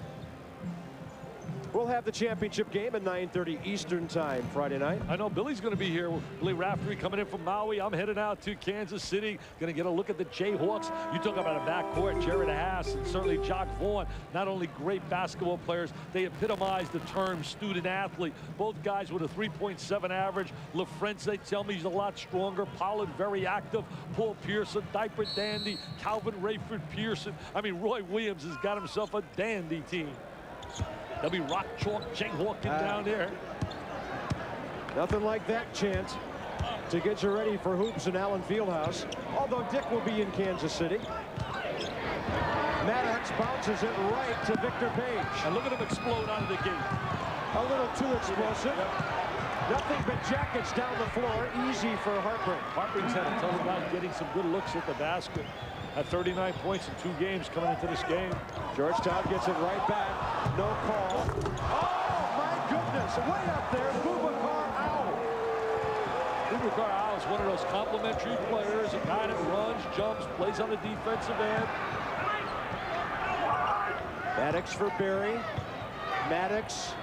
We'll have the championship game at 9:30 Eastern time Friday night. I know Billy's going to be here. Billy Raftery coming in from Maui. I'm headed out to Kansas City. Going to get a look at the Jayhawks. You talk about a backcourt, Jared Haas and certainly Jock Vaughn. Not only great basketball players, they epitomize the term student athlete. Both guys with a 3.7 average. LaFrance, they tell me he's a lot stronger. Pollard, very active. Paul Pearson, diaper dandy. Calvin Rayford Pearson. I mean, Roy Williams has got himself a dandy team. They'll be rock chalk Jayhawking down there. Nothing like that chant to get you ready for hoops in Allen Fieldhouse. Although Dick will be in Kansas City. Maddox bounces it right to Victor Page. And look at him explode out of the gate. A little too explosive. Nothing but jackets down the floor. Easy for Harper. Harper's had a tough time getting some good looks at the basket. At 39 points in 2 games coming into this game. Georgetown gets it right back. No call. Oh, my goodness. Way up there, Boubacar Owl. Boubacar Owl is one of those complimentary players, a guy that runs, jumps, plays on the defensive end. Maddox for Berry. Maddox.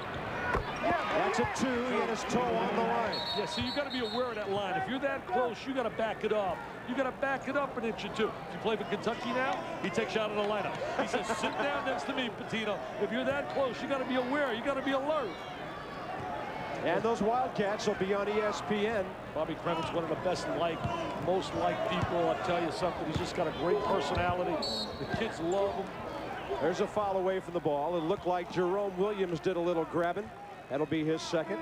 That's a 2. He had his toe on the line. Yeah, so you got to be aware of that line. If you're that close, you got to back it up. You got to back it up an inch or 2. If you play for Kentucky now, he takes you out of the lineup. He says, sit down next to me, Patino. If you're that close, you got to be aware. You got to be alert. And those Wildcats will be on ESPN. Bobby Kremitz, one of the best liked, most liked people. I'll tell you something. He's just got a great personality. The kids love him. There's a foul away from the ball. It looked like Jerome Williams did a little grabbing. That'll be his second.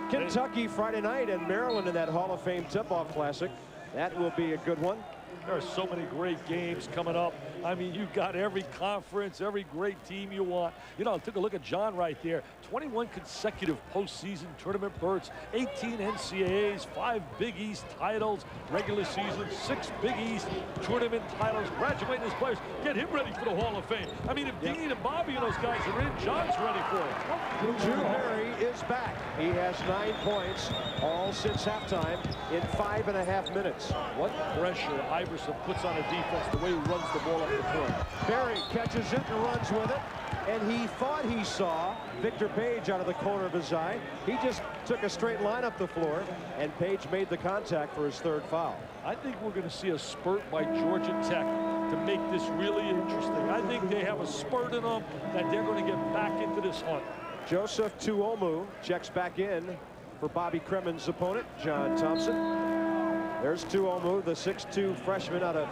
Kentucky Friday night and Maryland in that Hall of Fame tip-off classic. That will be a good one. There are so many great games coming up. I mean, you got every conference, every great team you want. You know, I took a look at John right there. 21 consecutive postseason tournament berths, 18 NCAAs, 5 Big East titles, regular season, 6 Big East tournament titles, graduating his players. Get him ready for the Hall of Fame. I mean, if Dean and Bobby and those guys are in, John's ready for it. Drew Berry is back. He has 9 points, all since halftime, in 5.5 minutes. What pressure Iverson puts on a defense, the way he runs the ball up the court. Berry catches it and runs with it. And he thought he saw Victor Page out of the corner of his eye. He just took a straight line up the floor, and Page made the contact for his 3rd foul. I think we're going to see a spurt by Georgia Tech. to make this really interesting. I think they have a spurt in them that they're going to get back into this hunt. Joseph Tuomu checks back in for Bobby Kremen's opponent, John Thompson. There's Tuomu, the 6'2 freshman out of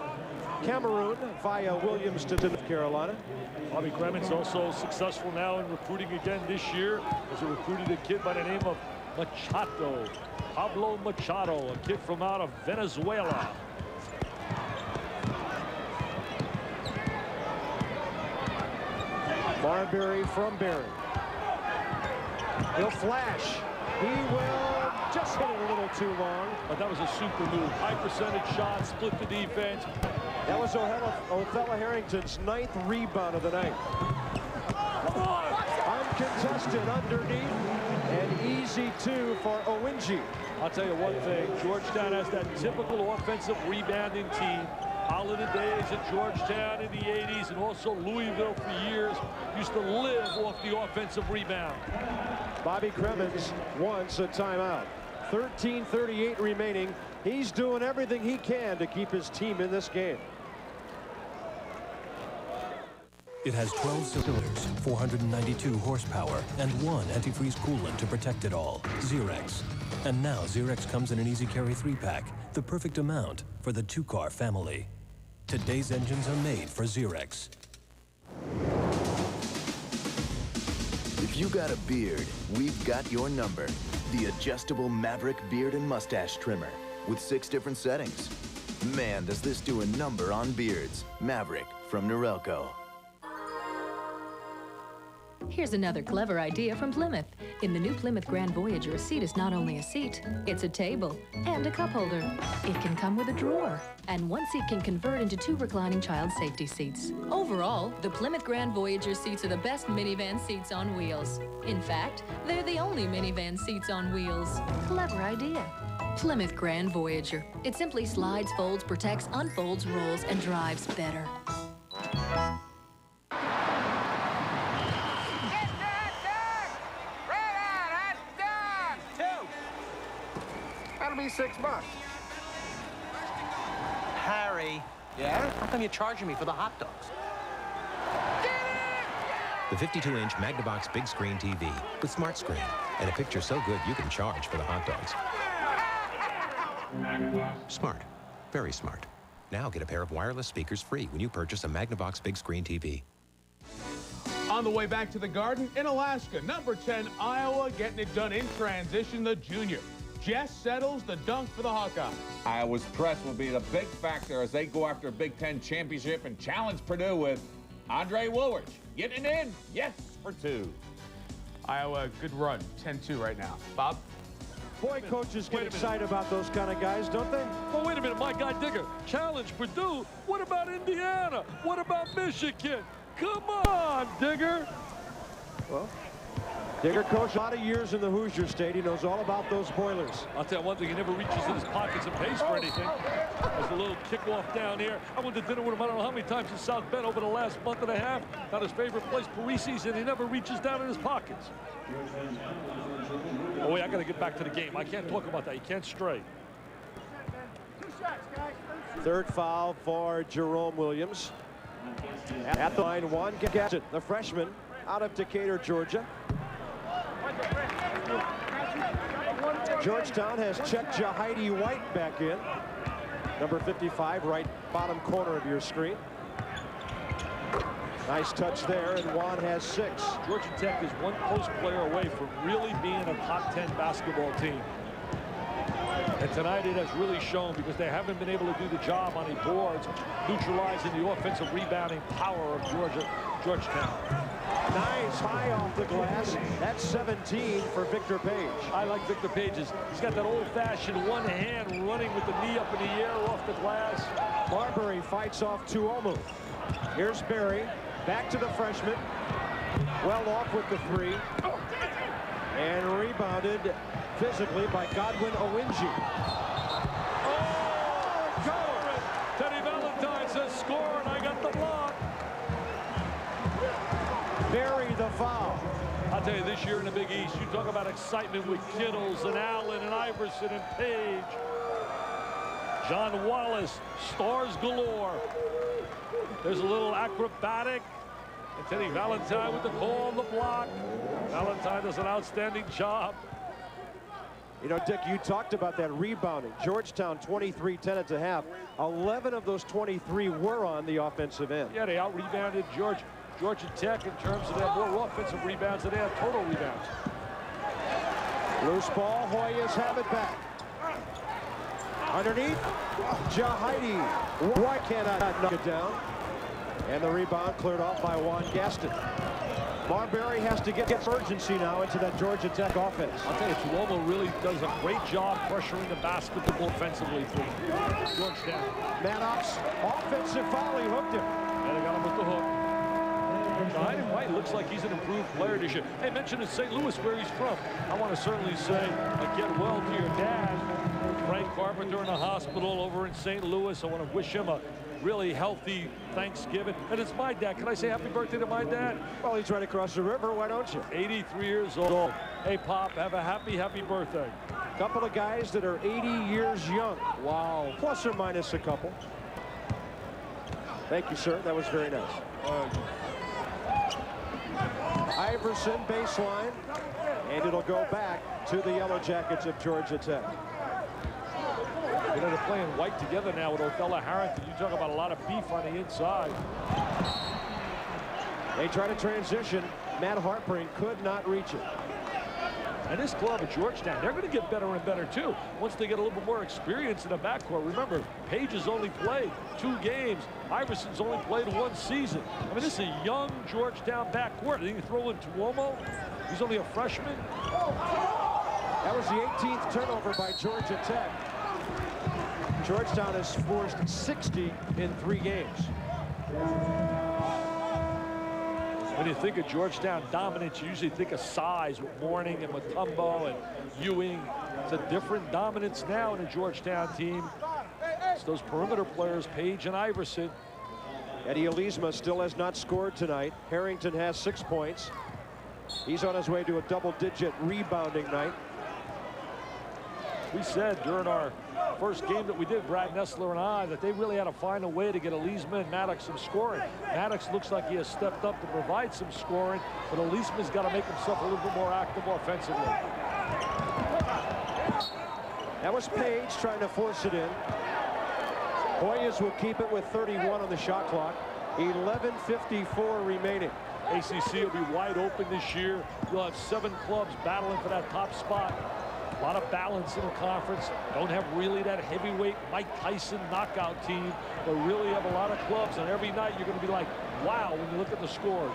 Cameroon, via Williamston to North Carolina. Bobby Kremen's also successful now in recruiting again this year, as he recruited a kid by the name of Machado, Pablo Machado, a kid from out of Venezuela. Marbury from Barry. He'll flash. He will just hit it a little too long. But that was a super move. High percentage shot, split the defense. That was Othello Harrington's 9th rebound of the night. Uncontested underneath, and easy two for Owinji. I'll tell you one thing, Georgetown has that typical offensive rebounding team. Holiday days at Georgetown in the 80s, and also Louisville for years used to live off the offensive rebound. Bobby Kremens wants a timeout. 13:38 remaining. He's doing everything he can to keep his team in this game. It has 12 cylinders, 492 horsepower, and 1 antifreeze coolant to protect it all. Xerox. And now Xerox comes in an easy carry 3-pack, the perfect amount for the 2-car family. Today's engines are made for Xerox. If you got a beard, we've got your number. The adjustable Maverick beard and mustache trimmer with 6 different settings. Man, does this do a number on beards. Maverick from Norelco. Here's another clever idea from Plymouth. In the new Plymouth Grand Voyager, a seat is not only a seat, it's a table and a cup holder. It can come with a drawer, and one seat can convert into 2 reclining child safety seats. Overall, the Plymouth Grand Voyager seats are the best minivan seats on wheels. In fact, they're the only minivan seats on wheels. Clever idea. Plymouth Grand Voyager. It simply slides, folds, protects, unfolds, rolls, and drives better. That'll be $6. Harry. Yeah? How come you're charging me for the hot dogs? The 52-inch Magnavox big screen TV with smart screen and a picture so good you can charge for the hot dogs. Smart. Very smart. Now get a pair of wireless speakers free when you purchase a Magnavox big screen TV. On the way back to the Garden in Alaska, number 10, Iowa, getting it done in transition, the junior. Jess settles the dunk for the Hawkeyes. Iowa's press will be the big factor as they go after a Big Ten championship and challenge Purdue with Andre Woolridge. Getting it in, yes, for 2. Iowa, good run, 10-2 right now. Bob? Boy, coaches get excited about those kind of guys, don't they? Well, wait a minute, my guy Digger. Challenge Purdue. What about Indiana? What about Michigan? Come on, Digger. Well, Digger coached a lot of years in the Hoosier State. He knows all about those Boilers. I'll tell you one thing, he never reaches in his pockets and pays for anything. There's a little kickoff down here. I went to dinner with him, I don't know how many times in South Bend over the last month and a half. Not his favorite place, Parisi's, and he never reaches down in his pockets. Oh, wait, I got to get back to the game. I can't talk about that. You can't stray. 3rd foul for Jerome Williams. At the line, Juan Gadget, the freshman out of Decatur, Georgia. Georgetown has checked Jahidi White back in. Number 55, right bottom corner of your screen. Nice touch there, and Juan has 6. Georgia Tech is one post player away from really being a top 10 basketball team. And tonight it has really shown because they haven't been able to do the job on the boards, neutralizing the offensive rebounding power of Georgetown. Nice high off the glass. That's 17 for Victor Page. I like Victor Page's. He's got that old-fashioned one hand running with the knee up in the air off the glass. Marbury fights off Tuomu. Here's Barry. Back to the freshman. Well off with the 3. And rebounded physically by Godwin Owinji. Oh, go! Teddy Valentine says score, and I got the block. Barry the foul. I'll tell you, this year in the Big East, you talk about excitement with Kittles and Allen and Iverson and Page. John Wallace, stars galore. There's a little acrobatic. And Teddy Valentine with the call on the block. Valentine does an outstanding job. You know, Dick, you talked about that rebounding. Georgetown 23-10 at the half. 11 of those 23 were on the offensive end. Yeah, they out-rebounded Georgia Tech in terms of their more offensive rebounds than they have total rebounds. Loose ball, Hoyas have it back. Underneath, Jahidi. Why cannot knock it down? And the rebound cleared off by Juan Gaston. Marbury has to get urgency now into that Georgia Tech offense. I'll tell you, Tuomo really does a great job pressuring the basketball offensively for Georgetown. Maddox, offensive foul, he hooked him. And they got him with the hook. Jahidi White looks like he's an improved player this year. Hey, mentioned in St. Louis where he's from. I want to certainly say, get well to your dad, Frank Carpenter, in a hospital over in St. Louis. I want to wish him a really healthy Thanksgiving. And it's my dad. Can I say happy birthday to my dad? Well, he's right across the river. Why don't you? 83 years old. Hey, Pop, have a happy birthday. Couple of guys that are 80 years young. Wow. Plus or minus a couple. Thank you, sir. That was very nice. Iverson baseline. And it'll go back to the Yellow Jackets of Georgia Tech. You know, they're playing White together now with Othella Harrington. You talk about a lot of beef on the inside. They try to transition. Matt Harpering could not reach it. And this club at Georgetown, they're going to get better and better, too, once they get a little bit more experience in the backcourt. Remember, Page has only played 2 games. Iverson's only played 1 season. I mean, this is a young Georgetown backcourt. Then you throw in Tuomo. He's only a freshman. That was the 18th turnover by Georgia Tech. Georgetown has forced 60 in 3 games. When you think of Georgetown dominance, you usually think of size with Mourning and Mutombo and Ewing. It's a different dominance now in a Georgetown team. It's those perimeter players, Page and Iverson. Eddie Elizma still has not scored tonight. Harrington has 6 points. He's on his way to a double-digit rebounding night. We said during our first game that we did, Brad Nessler and I, that they really had to find a way to get Elizma and Maddox some scoring. Maddox looks like he has stepped up to provide some scoring, but Elizma's got to make himself a little bit more active offensively. That was Page trying to force it in. Hoyas will keep it with 31 on the shot clock. 11:54 remaining. ACC will be wide open this year. You'll have 7 clubs battling for that top spot. A lot of balance in the conference. Don't have really that heavyweight Mike Tyson knockout team, but really have a lot of clubs. And every night you're going to be like, wow, when you look at the scores.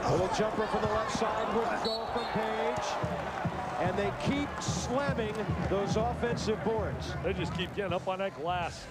A little jumper from the left side wouldn't go from Page. And they keep slamming those offensive boards. They just keep getting up on that glass.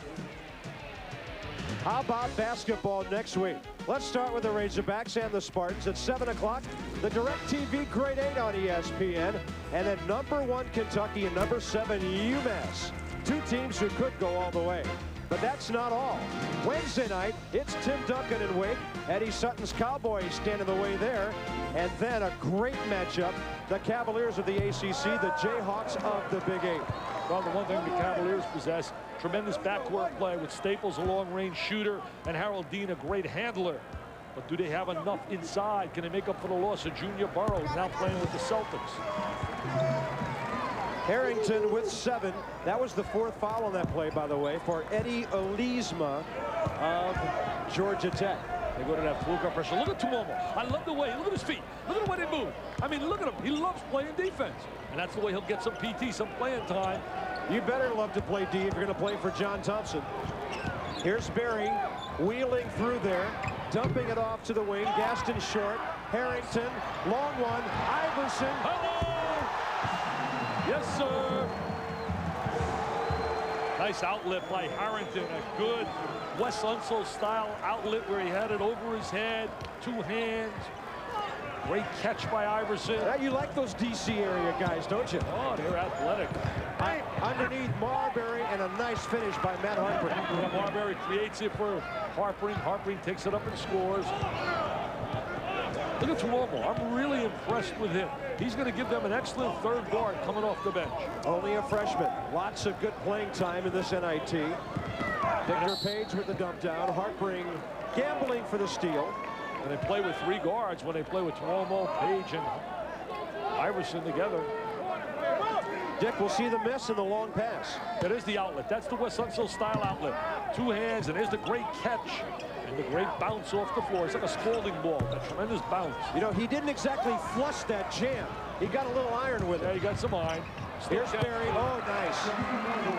How about basketball next week? Let's start with the Razorbacks and the Spartans at 7 o'clock. The DirecTV Grade 8 on ESPN. And then #1 Kentucky and #7 UMass. 2 teams who could go all the way. But that's not all. Wednesday night, it's Tim Duncan and Wake. Eddie Sutton's Cowboys stand in the way there. And then a great matchup. The Cavaliers of the ACC, the Jayhawks of the Big 8. Well, the one thing the Cavaliers possess, tremendous backcourt play with Staples, a long-range shooter, and Harold Dean, a great handler. But do they have enough inside? Can they make up for the loss of Junior Burroughs, now playing with the Celtics? Harrington with 7. That was the 4th foul on that play, by the way, for Eddie Elizma of Georgia Tech. They go to that full court pressure. Look at Tuomo. I love the way. Look at his feet. Look at the way they move. I mean, look at him. He loves playing defense. And that's the way he'll get some PT, some playing time. You better love to play D if you're going to play for John Thompson. Here's Berry wheeling through there, dumping it off to the wing. Gaston short. Harrington, long one. Iverson. Hello! Yes, sir. Nice outlet by Harrington. A good Wes Unseld style outlet where he had it over his head, 2 hands. Great catch by Iverson. Yeah, you like those DC area guys, don't you? Oh, they're athletic. Underneath Marbury, and a nice finish by Matt Harpering. Yeah, Marbury creates it for Harpering. Harpering takes it up and scores. Look at Tuomo. I'm really impressed with him. He's going to give them an excellent third guard coming off the bench. Only a freshman. Lots of good playing time in this NIT. Victor Page with the dump down. Hartbring gambling for the steal. And they play with 3 guards when they play with Tuomo, Page, and Iverson together. Dick will see the miss in the long pass. That is the outlet. That's the West Sunsil style outlet. 2 hands, and there's the great catch. And the great bounce off the floor. It's like a Spalding ball. A tremendous bounce. You know, he didn't exactly flush that jam. He got a little iron with it. Yeah, he got some iron. Here's Barry. Oh, nice.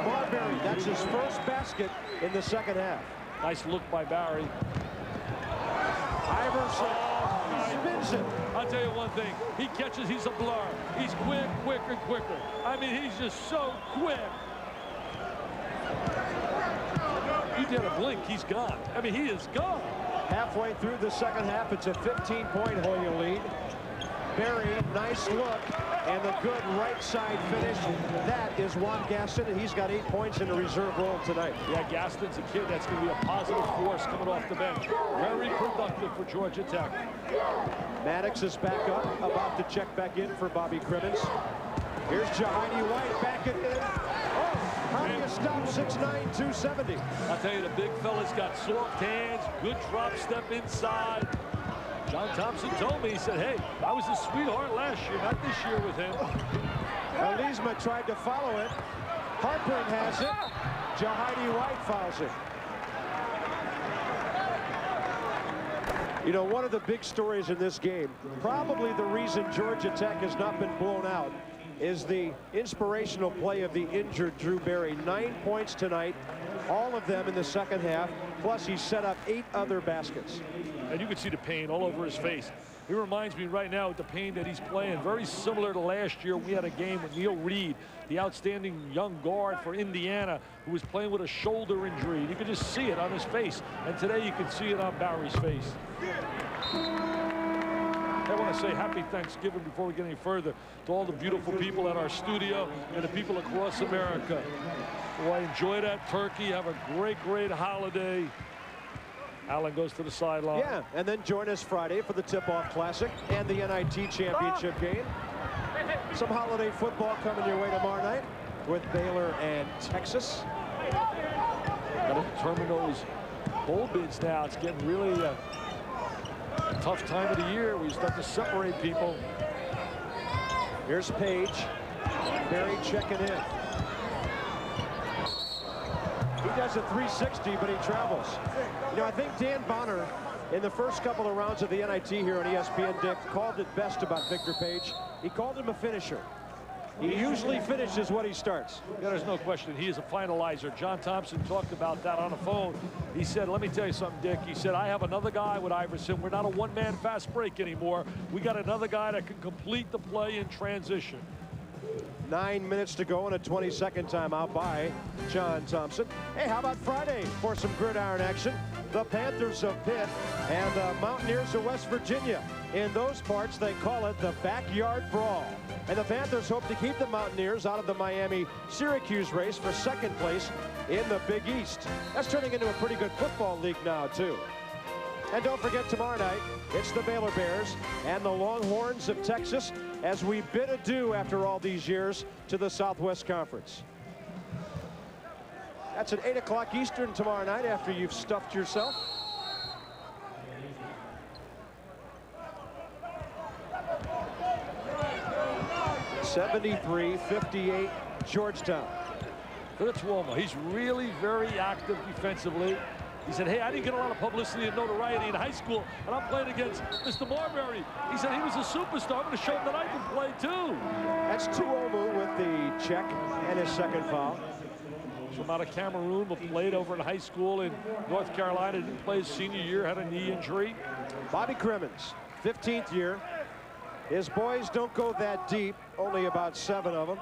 Marbury, that's his first basket in the second half. Nice look by Barry. Iverson spins it. I'll tell you one thing. He catches, he's a blur. He's quick, quicker, quicker. I mean, he's just so quick. You did a blink, he's gone. I mean, he is gone. Halfway through the second half, it's a 15-point Hoya lead. Barry, nice look, and the good right side finish. That is Juan Gaston, and he's got 8 points in the reserve role tonight. Yeah, Gaston's a kid that's going to be a positive force coming off the bench. Very productive for Georgia Tech. Maddox is back up, about to check back in for Bobby Crimmins. Here's Jahidi White back it in. Oh, how do you stop 6'9", 270? I'll tell you, the big fella's got soft hands, good drop step inside. John Thompson told me, he said, hey, I was a sweetheart last year, not this year with him. Elisma tried to follow it. Hartbring has it. Jahidi White fouls it. You know, one of the big stories in this game, probably the reason Georgia Tech has not been blown out, is the inspirational play of the injured Drew Barry. 9 points tonight, all of them in the second half, plus he set up 8 other baskets. And you can see the pain all over his face. He reminds me right now of the pain that he's playing. Very similar to last year. We had a game with Neil Reed, the outstanding young guard for Indiana, who was playing with a shoulder injury. You could just see it on his face. And today you can see it on Barry's face. I want to say happy Thanksgiving before we get any further to all the beautiful people at our studio and the people across America. Well, enjoy that turkey. Have a great, great holiday. Alan goes to the sideline. Yeah, and then join us Friday for the Tip-Off Classic and the NIT Championship game. Some holiday football coming your way tomorrow night with Baylor and Texas. Got to determine those bowl bids now. It's getting really a tough time of the year. We start to separate people. Here's Page. Barry checking in. He does a 360, but he travels. You know, I think Dan Bonner, in the first couple of rounds of the NIT here on ESPN, Dick, called it best about Victor Page. He called him a finisher. He usually finishes what he starts. Yeah, there's no question. He is a finalizer. John Thompson talked about that on the phone. He said, let me tell you something, Dick. He said, I have another guy with Iverson. We're not a one-man fast break anymore. We got another guy that can complete the play in transition. 9 minutes to go and a 20-second timeout by John Thompson. Hey, how about Friday for some gridiron action? The Panthers of Pitt and the Mountaineers of West Virginia. In those parts, they call it the backyard brawl. And the Panthers hope to keep the Mountaineers out of the Miami-Syracuse race for second place in the Big East. That's turning into a pretty good football league now, too. And don't forget, tomorrow night, it's the Baylor Bears and the Longhorns of Texas as we bid adieu after all these years to the Southwest Conference. That's at 8 o'clock Eastern tomorrow night after you've stuffed yourself. (73-58) Georgetown. Look at Tuomo. He's really very active defensively. He said, hey, I didn't get a lot of publicity and notoriety in high school, and I'm playing against Mr. Marbury. He said he was a superstar. I'm going to show him that I can play, too. That's Tuomo with the check and his second foul. From out of Cameroon, but played over in high school in North Carolina. Didn't play his senior year, had a knee injury. Bobby Crimmins, 15th year. His boys don't go that deep, only about 7 of them.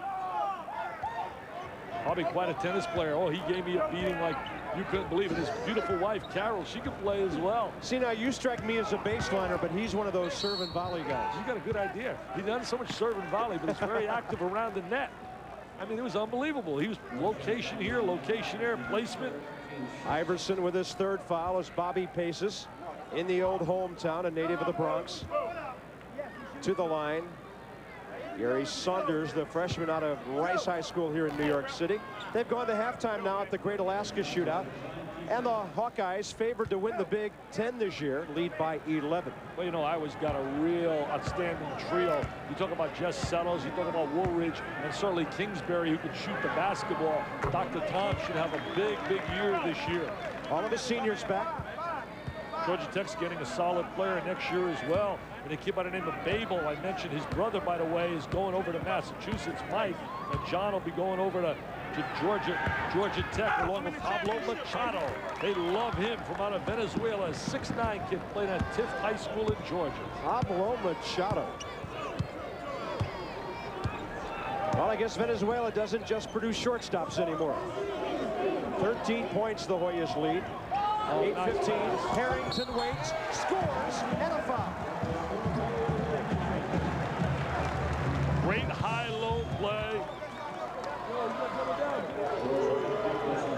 Bobby, quite a tennis player. Oh, he gave me a beating like you couldn't believe it. His beautiful wife, Carol, she can play as well. See, now you strike me as a baseliner, but he's one of those serve and volley guys. You got a good idea. He doesn't so much serve and volley, but he's very active around the net. I mean, it was unbelievable. He was location here, location there, placement. Iverson with his third foul as Bobby paces in the old hometown, a native of the Bronx. to the line. Gary Saunders, the freshman out of Rice High School here in New York City. They've gone to halftime now at the Great Alaska Shootout. And the Hawkeyes favored to win the Big Ten this year, lead by 11. Well, you know, Iowa's got a real outstanding trio. You talk about Jess Settles, you talk about Woolridge, and certainly Kingsbury, who can shoot the basketball. Dr. Tom should have a big, big year this year. All of his seniors back. Georgia Tech's getting a solid player next year as well. And a kid by the name of Babel, I mentioned his brother, by the way, is going over to Massachusetts, Mike. And John will be going over to Georgia Tech along with Pablo Machado. They love him from out of Venezuela. A 6'9" kid playing at Tift High School in Georgia. Pablo Machado. Well, I guess Venezuela doesn't just produce shortstops anymore. 13 points the Hoyas lead. 8:15. Harrington waits, scores, and a foul. Great high-low play.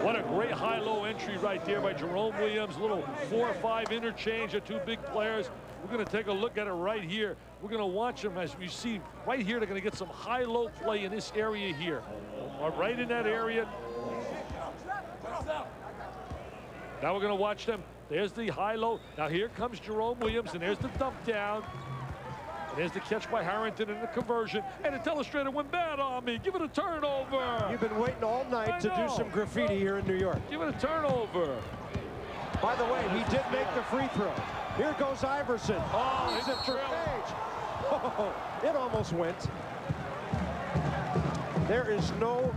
What a great high-low entry right there by Jerome Williams. Little 4-5 interchange of two big players. We're going to take a look at it right here. We're going to watch them as we see right here. They're going to get some high-low play in this area here. Right in that area. Now we're going to watch them. There's the high-low. Now here comes Jerome Williams, and there's the dump down. And there's the catch by Harrington and the conversion. And the telestrator went bad on me. Give it a turnover. You've been waiting all night to do some graffiti here in New York. Give it a turnover. By the way, he did make the free throw. Here goes Iverson. Oh, he's it for Page. Oh, it almost went. There is no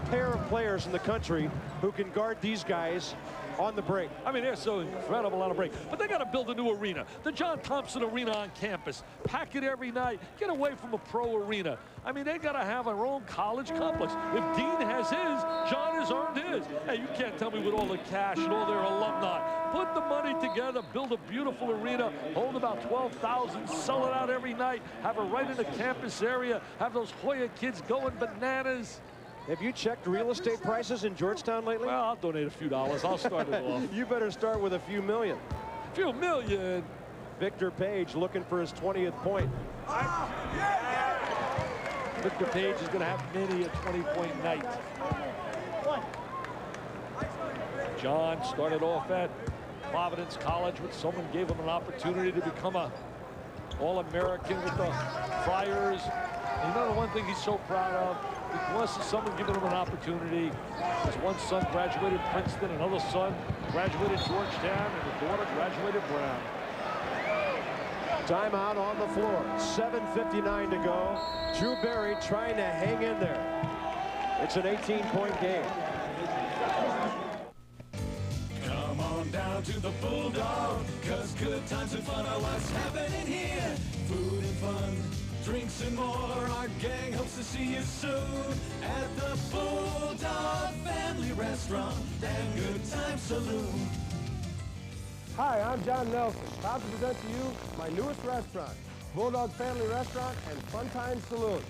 pair of players in the country who can guard these guys on the break. I mean, they're so incredible on a break. But they got to build a new arena. The John Thompson Arena on campus. Pack it every night. Get away from a pro arena. I mean, they got to have their own college complex. If Dean has his, John has earned his. Hey, you can't tell me with all the cash and all their alumni. Put the money together, build a beautiful arena, hold about 12,000, sell it out every night, have it right in the campus area, have those Hoya kids going bananas. Have you checked real estate prices in Georgetown lately? Well, I'll donate a few dollars. I'll start it off. You better start with a few million. A few million. Victor Page looking for his 20th point. Victor Page is going to have many a 20-point night. John started off at Providence College, which someone gave him an opportunity to become a All-American with the Friars. And you know the one thing he's so proud of? He wants someone giving him an opportunity. His one son graduated Princeton, another son graduated Georgetown, and the daughter graduated Brown. Timeout on the floor. 7:59 to go. Drew Berry trying to hang in there. It's an 18-point game. Come on down to the Bulldog, 'cause good times and fun are what's happening here. Food and fun, drinks and more. Our gang hopes to see you soon at the Bulldog Family Restaurant and Good Time Saloon. Hi, I'm John Nelson, proud to present to you my newest restaurant, Bulldog Family Restaurant and Fun Time Saloon.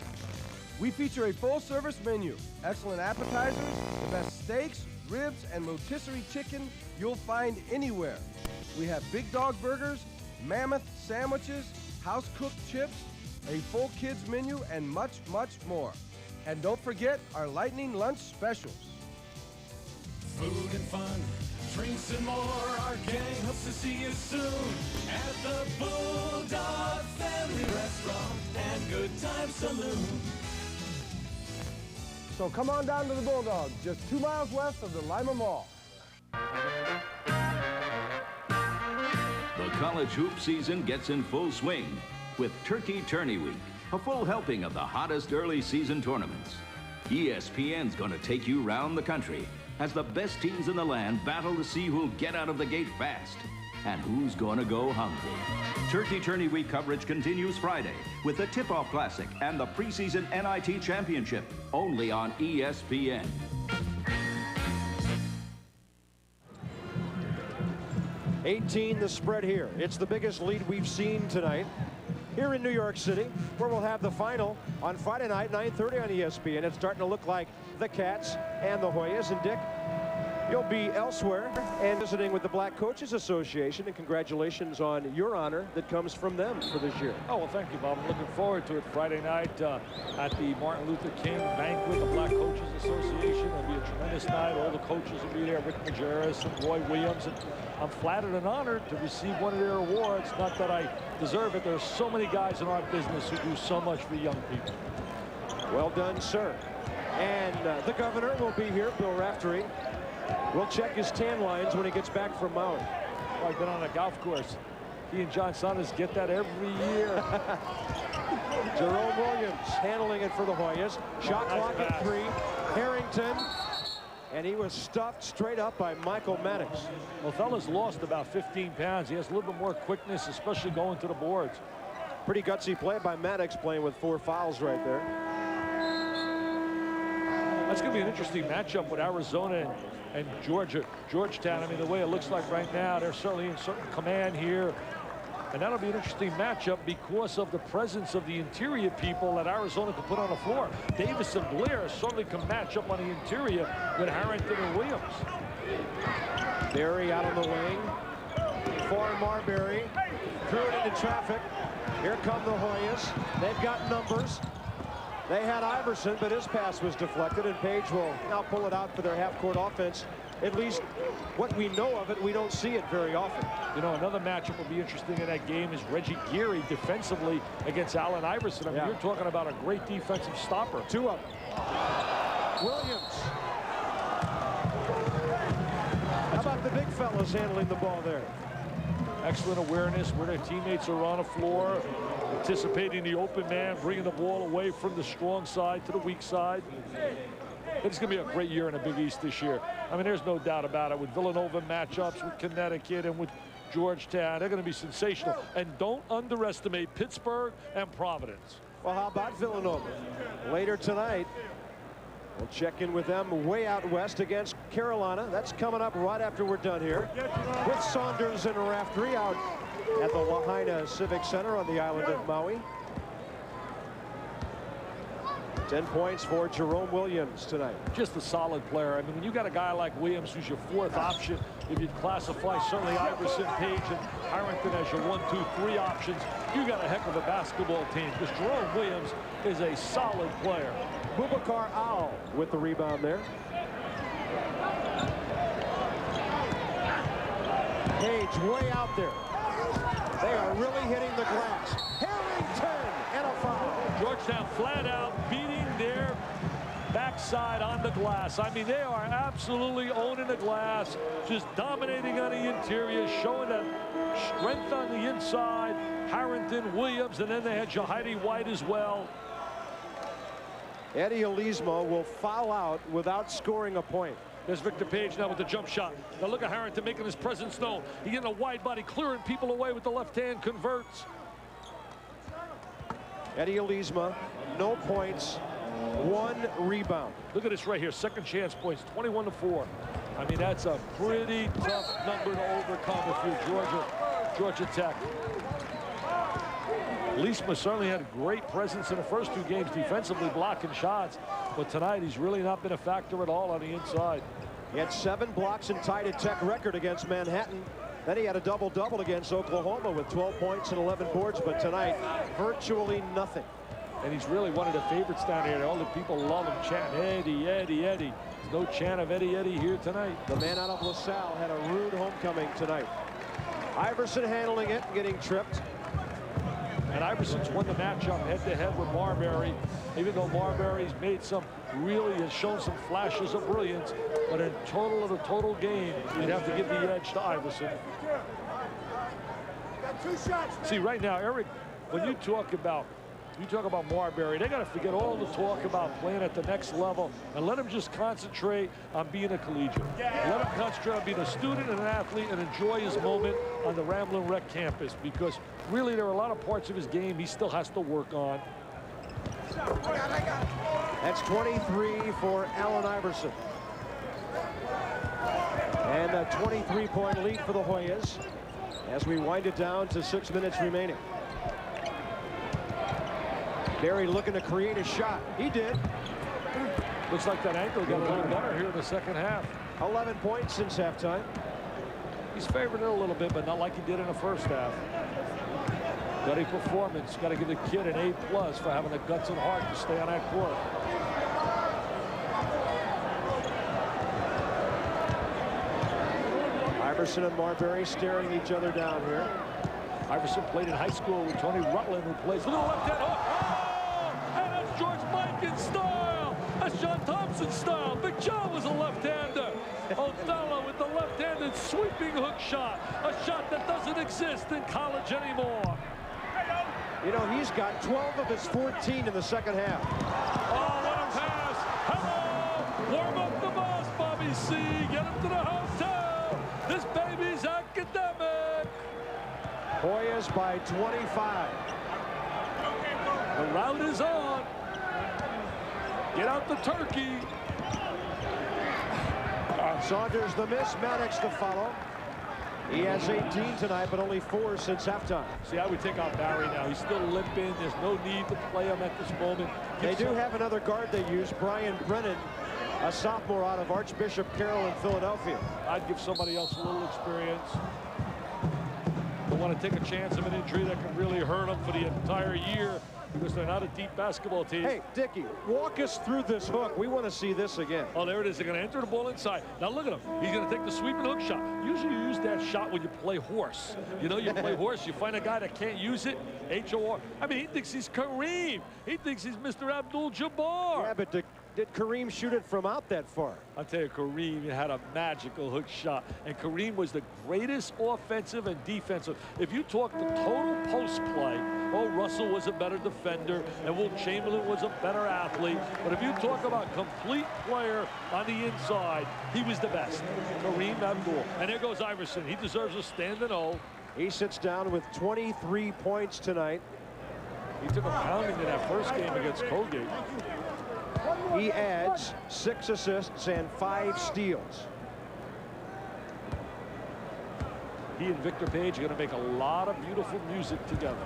We feature a full-service menu, excellent appetizers, the best steaks, ribs, and rotisserie chicken you'll find anywhere. We have big dog burgers, mammoth sandwiches, house-cooked chips, a full kids menu, and much, much more. And don't forget our lightning lunch specials. Food and fun, drinks and more. Our gang hopes to see you soon at the Bulldog Family Restaurant and Good Time Saloon. So come on down to the Bulldog, just 2 miles west of the Lima Mall. The college hoop season gets in full swing with Turkey Tourney Week, a full helping of the hottest early season tournaments. ESPN's going to take you round the country as the best teams in the land battle to see who'll get out of the gate fast and who's going to go hungry. Turkey Tourney Week coverage continues Friday with the Tip-Off Classic and the preseason NIT Championship, only on ESPN. $18 the spread here. It's the biggest lead we've seen tonight here in New York City, where we'll have the final on Friday night, 9:30 on ESPN. It's starting to look like the Cats and the Hoyas. And Dick, You'll be elsewhere and visiting with the Black Coaches Association, and congratulations on your honor that comes from them for this year. Oh, well, thank you, Bob. I'm looking forward to it Friday night at the Martin Luther King banquet, the Black Coaches Association. It'll be a tremendous night. All the coaches will be there, Rick Majerus and Roy Williams. And I'm flattered and honored to receive one of their awards. Not that I deserve it. There's so many guys in our business who do so much for young people. Well done, sir. And the governor will be here, Bill Raftery. We'll check his tan lines when he gets back from Maui. Well, I've been on a golf course. He and John Saunders get that every year. Jerome Williams handling it for the Hoyas. Shot clock at 3. Harrington. And he was stuffed straight up by Michael Maddox. Well, fella's lost about 15 pounds. He has a little bit more quickness, especially going to the boards. Pretty gutsy play by Maddox, playing with 4 fouls right there. That's going to be an interesting matchup with Arizona and Georgetown. I mean, the way it looks like right now, they're certainly in certain command here. And that'll be an interesting matchup because of the presence of the interior people that Arizona can put on the floor. Davis and Blair certainly can match up on the interior with Harrington and Williams. Barry out on the wing for Marbury. Threw it into traffic. Here come the Hoyas. They've got numbers. They had Iverson, but his pass was deflected, and Page will now pull it out for their half-court offense. At least what we know of it, we don't see it very often. You know, another matchup will be interesting in that game is Reggie Geary defensively against Allen Iverson. I mean, you're talking about a great defensive stopper. 2 of them. Williams. How about the big fellas handling the ball there? Excellent awareness where their teammates are on the floor, anticipating the open man, bringing the ball away from the strong side to the weak side. It's going to be a great year in the Big East this year. I mean, there's no doubt about it. With Villanova matchups, with Connecticut, and with Georgetown, they're going to be sensational. And don't underestimate Pittsburgh and Providence. Well, how about Villanova? Later tonight, we'll check in with them way out west against Carolina. That's coming up right after we're done here. With Saunders and Raftery out at the Lahaina Civic Center on the island of Maui. 10 points for Jerome Williams tonight. Just a solid player. I mean, when you got a guy like Williams who's your 4th option, if you classify certainly Iverson, Page, and Harrington as your 1, 2, 3 options, you got a heck of a basketball team because Jerome Williams is a solid player. Boubacar Al with the rebound there. Page way out there. They are really hitting the glass. Harrington and a foul. Georgetown flat out beating their backside on the glass. I mean, they are absolutely owning the glass, just dominating on the interior, showing that strength on the inside. Harrington, Williams, and then they had Jahidi White as well. Eddie Elisma will foul out without scoring a point. There's Victor Page now with the jump shot. Now look at Harrington making his presence known. He getting a wide body, clearing people away with the left hand, converts. Eddie Elisma, no points, 1 rebound. Look at this right here, second chance points, 21-4. I mean, that's a pretty tough number to overcome if you're Georgia Tech. Elisma certainly had a great presence in the first 2 games defensively, blocking shots, but tonight he's really not been a factor at all on the inside. He had 7 blocks and tied a Tech record against Manhattan. Then he had a double-double against Oklahoma with 12 points and 11 boards, but tonight, virtually nothing. And he's really one of the favorites down here. All the people love him, chanting, Eddie, Eddie, Eddie. There's no chant of Eddie, Eddie here tonight. The man out of LaSalle had a rude homecoming tonight. Iverson handling it, getting tripped. And Iverson's won the matchup head-to-head with Marbury, even though Marbury's made some, really has shown some flashes of brilliance, but in total of the total game, you'd have to give the edge to Iverson. See, right now, Eric, when you talk about Marbury, they got to forget all the talk about playing at the next level and let him just concentrate on being a collegiate. Let him concentrate on being a student and an athlete and enjoy his moment on the Ramblin' Rec campus, because really there are a lot of parts of his game he still has to work on. That's 23 for Allen Iverson. And a 23-point lead for the Hoyas as we wind it down to 6 minutes remaining. Barry looking to create a shot. He did. Looks like that ankle got a little better here in the second half. 11 points since halftime. He's favored it a little bit, but not like he did in the first half. Got a performance. Got to give the kid an A+ for having the guts and heart to stay on that court. Iverson and Marbury staring each other down here. Iverson played in high school with Tony Rutland, who plays with a left hand. Oh! And that's George Mikan style. That's John Thompson style. Big John was a left-hander. Othello with the left-handed sweeping hook shot. A shot that doesn't exist in college anymore. You know, he's got 12 of his 14 in the second half. Oh, what a pass. Hello. Warm up the boss, Bobby C. Get him to the hotel. This baby's academic. Hoyas by 25. The route is on. Get out the turkey. Saunders the miss, Maddox the follow. He has 18 tonight, but only 4 since halftime. See, I would take out Barry now. He's still limping. There's no need to play him at this moment. They do have another guard they use, Brian Brennan, a sophomore out of Archbishop Carroll in Philadelphia. I'd give somebody else a little experience. Don't want to take a chance of an injury that can really hurt them for the entire year, because they're not a deep basketball team. Hey, Dickie, walk us through this hook. We want to see this again. Oh, there it is. They're going to enter the ball inside. Now look at him. He's going to take the sweeping hook shot. Usually you use that shot when you play horse. You know, you play horse, you find a guy that can't use it. H-O-R. I mean, he thinks he's Kareem. He thinks he's Mr. Abdul-Jabbar. Yeah, but did Kareem shoot it from out that far? I'll tell you, Kareem had a magical hook shot. And Kareem was the greatest offensive and defensive. If you talk the total post play, oh, Russell was a better defender, and Will Chamberlain was a better athlete. But if you talk about complete player on the inside, he was the best. Kareem Abdul. And there goes Iverson. He deserves a standing O. He sits down with 23 points tonight. He took a pounding in that first game against Colgate. He adds 6 assists and 5 steals. He and Victor Page are going to make a lot of beautiful music together.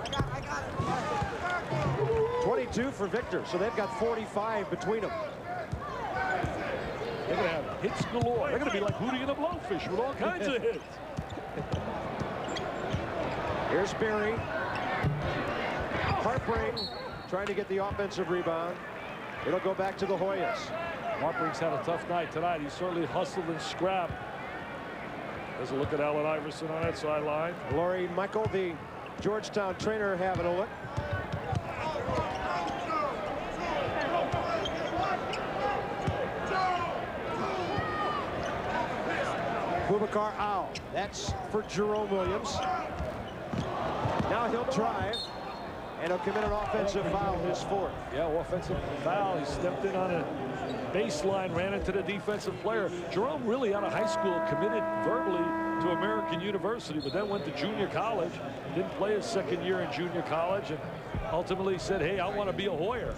22 for Victor, so they've got 45 between them. They're going to have hits galore. They're going to be like Hootie and the Blowfish with all kinds of hits. Here's Barry. Harpring trying to get the offensive rebound. It'll go back to the Hoyas. Harpring's had a tough night tonight. He certainly hustled and scrapped. There's a look at Allen Iverson on that sideline. Laurie Michael, the Georgetown trainer, having a look. Boubacar Owl. That's for Jerome Williams. Now he'll drive, and he'll commit an offensive foul, his 4th. Yeah, offensive foul. He stepped in on a baseline, ran into the defensive player. Jerome really out of high school committed verbally to American University, but then went to junior college. Didn't play his second year in junior college, and ultimately said, hey, I want to be a Hoyer.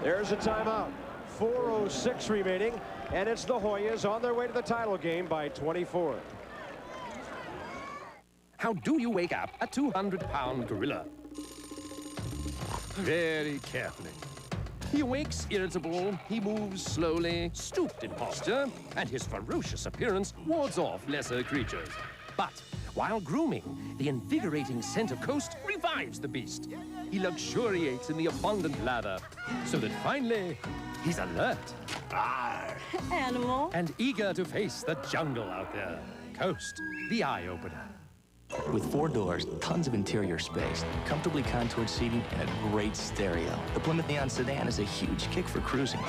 There's a timeout. 4:06 remaining, and it's the Hoyas on their way to the title game by 24. How do you wake up a 200-pound gorilla? Very carefully. He awakes irritable, he moves slowly, stooped in posture, and his ferocious appearance wards off lesser creatures. But while grooming, the invigorating scent of Coast revives the beast. He luxuriates in the abundant lather, so that finally, he's alert. Arr. Animal. And eager to face the jungle out there. Coast, the eye-opener. With 4 doors, tons of interior space, comfortably contoured seating, and a great stereo, the Plymouth Neon sedan is a huge kick for cruising.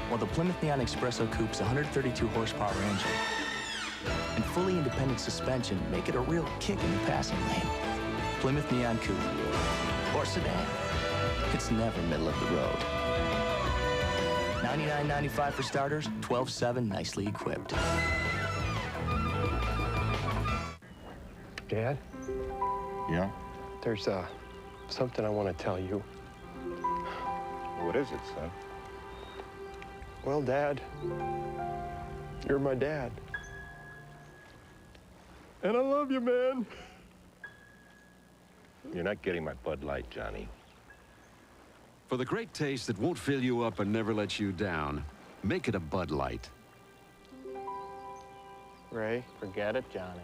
While the Plymouth Neon Espresso Coupe's 132 horsepower engine and fully independent suspension make it a real kick in the passing lane. Plymouth Neon Coupe, or sedan, it's never middle of the road. $99.95 for starters, $12.7 nicely equipped. Dad? Yeah? There's something I want to tell you. What is it, son? Well, Dad, you're my dad. And I love you, man. You're not getting my Bud Light, Johnny. For the great taste that won't fill you up and never let you down, make it a Bud Light. Ray, forget it, Johnny.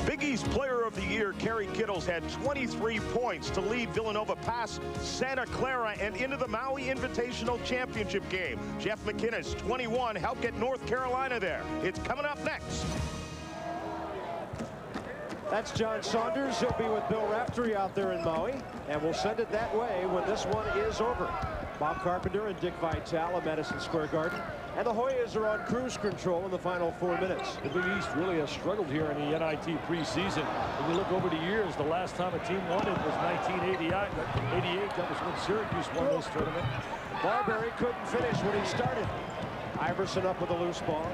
Big East Player of the Year, Kerry Kittles, had 23 points to lead Villanova past Santa Clara and into the Maui Invitational Championship game. Jeff McInnes, 21, helped get North Carolina there. It's coming up next. That's John Saunders. He'll be with Bill Raftery out there in Maui, and we'll send it that way when this one is over. Bob Carpenter and Dick Vitale at Madison Square Garden. And the Hoyas are on cruise control in the final 4 minutes. The Big East really has struggled here in the NIT preseason. When you look over the years, the last time a team won it was 1988. That was when Syracuse won this tournament. Marbury couldn't finish when he started. Iverson up with a loose ball.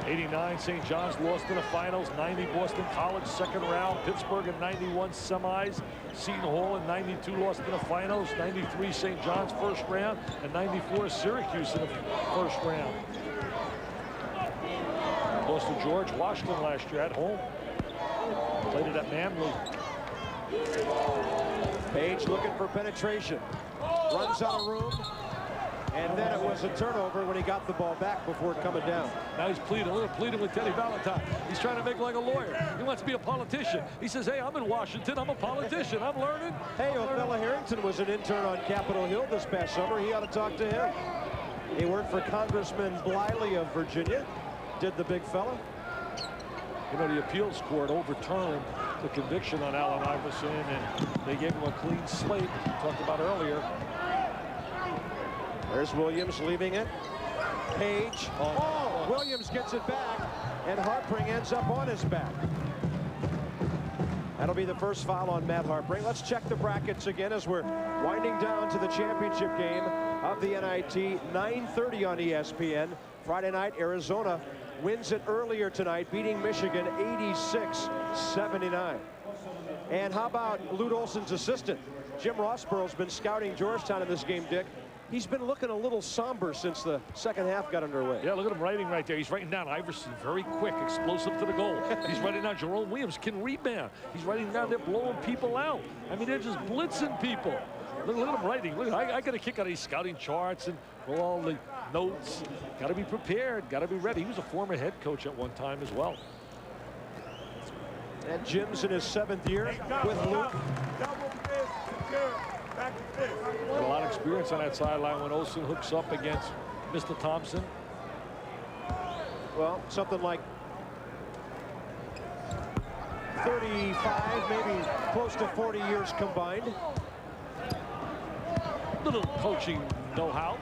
89, St. John's lost in the finals. 90, Boston College second round. Pittsburgh in 91 semis. Seton Hall in 92 lost in the finals. 93, St. John's first round. And 94, Syracuse in the first round. Lost to George Washington last year at home. Played it at Manly. Page looking for penetration. Runs out of room. And then it was a turnover when he got the ball back before coming down. Now he's pleading, a little pleading with Teddy Valentine. He's trying to make like a lawyer. He wants to be a politician. He says, hey, I'm in Washington. I'm a politician. I'm learning. Hey, Othello Harrington was an intern on Capitol Hill this past summer. He ought to talk to him. He worked for Congressman Bliley of Virginia. Did the big fella. You know, the appeals court overturned the conviction on Allen Iverson, and they gave him a clean slate, we talked about earlier. There's Williams leaving it. Page. Oh, Williams gets it back, and Harpring ends up on his back. That'll be the first foul on Matt Harpring. Let's check the brackets again as we're winding down to the championship game of the NIT. 9:30 on ESPN. Friday night, Arizona wins it earlier tonight, beating Michigan 86-79. And how about Lute Olson's assistant? Jim Rossborough's been scouting Georgetown in this game, Dick. He's been looking a little somber since the second half got underway. Yeah, look at him writing right there. He's writing down Iverson, very quick, explosive to the goal. He's writing down Jerome Williams, can rebound. He's writing down they're blowing people out. I mean, they're just blitzing people. Look at him writing. Look, I got a kick out of these scouting charts and all the notes. Got to be prepared, got to be ready. He was a former head coach at one time as well. And Jim's in his 7th year with Luke. Got a lot of experience on that sideline when Olson hooks up against Mr. Thompson. Well, something like 35, maybe close to 40 years combined. Little coaching know-how.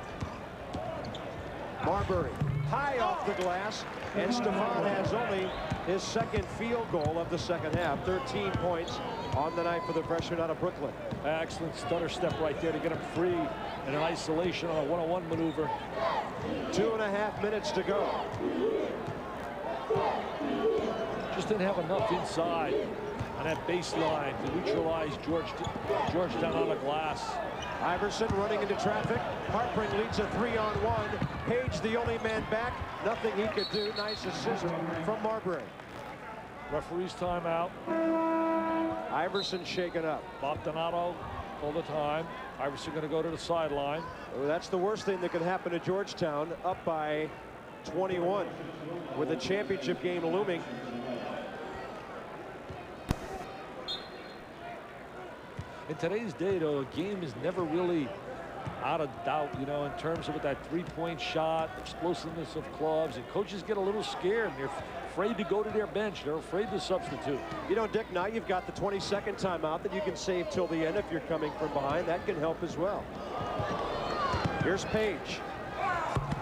Marbury high off the glass, and Stephon has only his second field goal of the second half. 13 points on the night for the freshman out of Brooklyn. Excellent stutter step right there to get him free in an isolation on a one-on-one maneuver. 2.5 minutes to go. Just didn't have enough inside on that baseline to neutralize Georgetown on the glass. Iverson running into traffic. Harpring leads a 3-on-1. Page the only man back. Nothing he could do. Nice assist from Marbury. Referee's timeout. Iverson shaken up. Bob Donato all the time. Iverson going to go to the sideline. Oh, that's the worst thing that could happen to Georgetown, up by 21 with a championship game looming. In today's day, though, a game is never really out of doubt, you know, in terms of that three-point shot, explosiveness of clubs, and coaches get a little scared, and they're afraid to go to their bench. They're afraid to substitute. You know, Dick, now you've got the 22nd timeout that you can save till the end if you're coming from behind. That can help as well. Here's Page.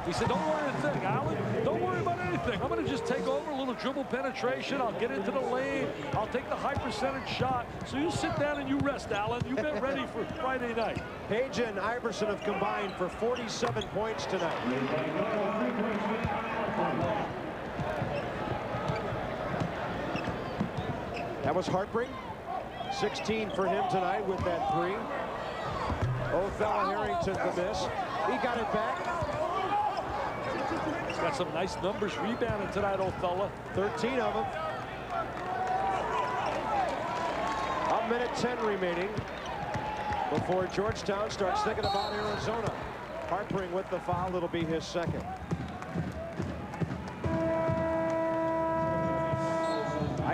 He said, don't worry a thing, Allen. Don't worry about anything. I'm going to just take over, a little dribble penetration. I'll get into the lane. I'll take the high percentage shot. So you sit down and you rest, Allen. You get ready for Friday night. Page and Iverson have combined for 47 points tonight. That was Harpring. 16 for him tonight with that 3. Othello Harrington the miss. He got it back. He's got some nice numbers rebounding tonight, Othello. 13 of them. 1:10 remaining before Georgetown starts thinking about Arizona. Harpring with the foul. It'll be his second.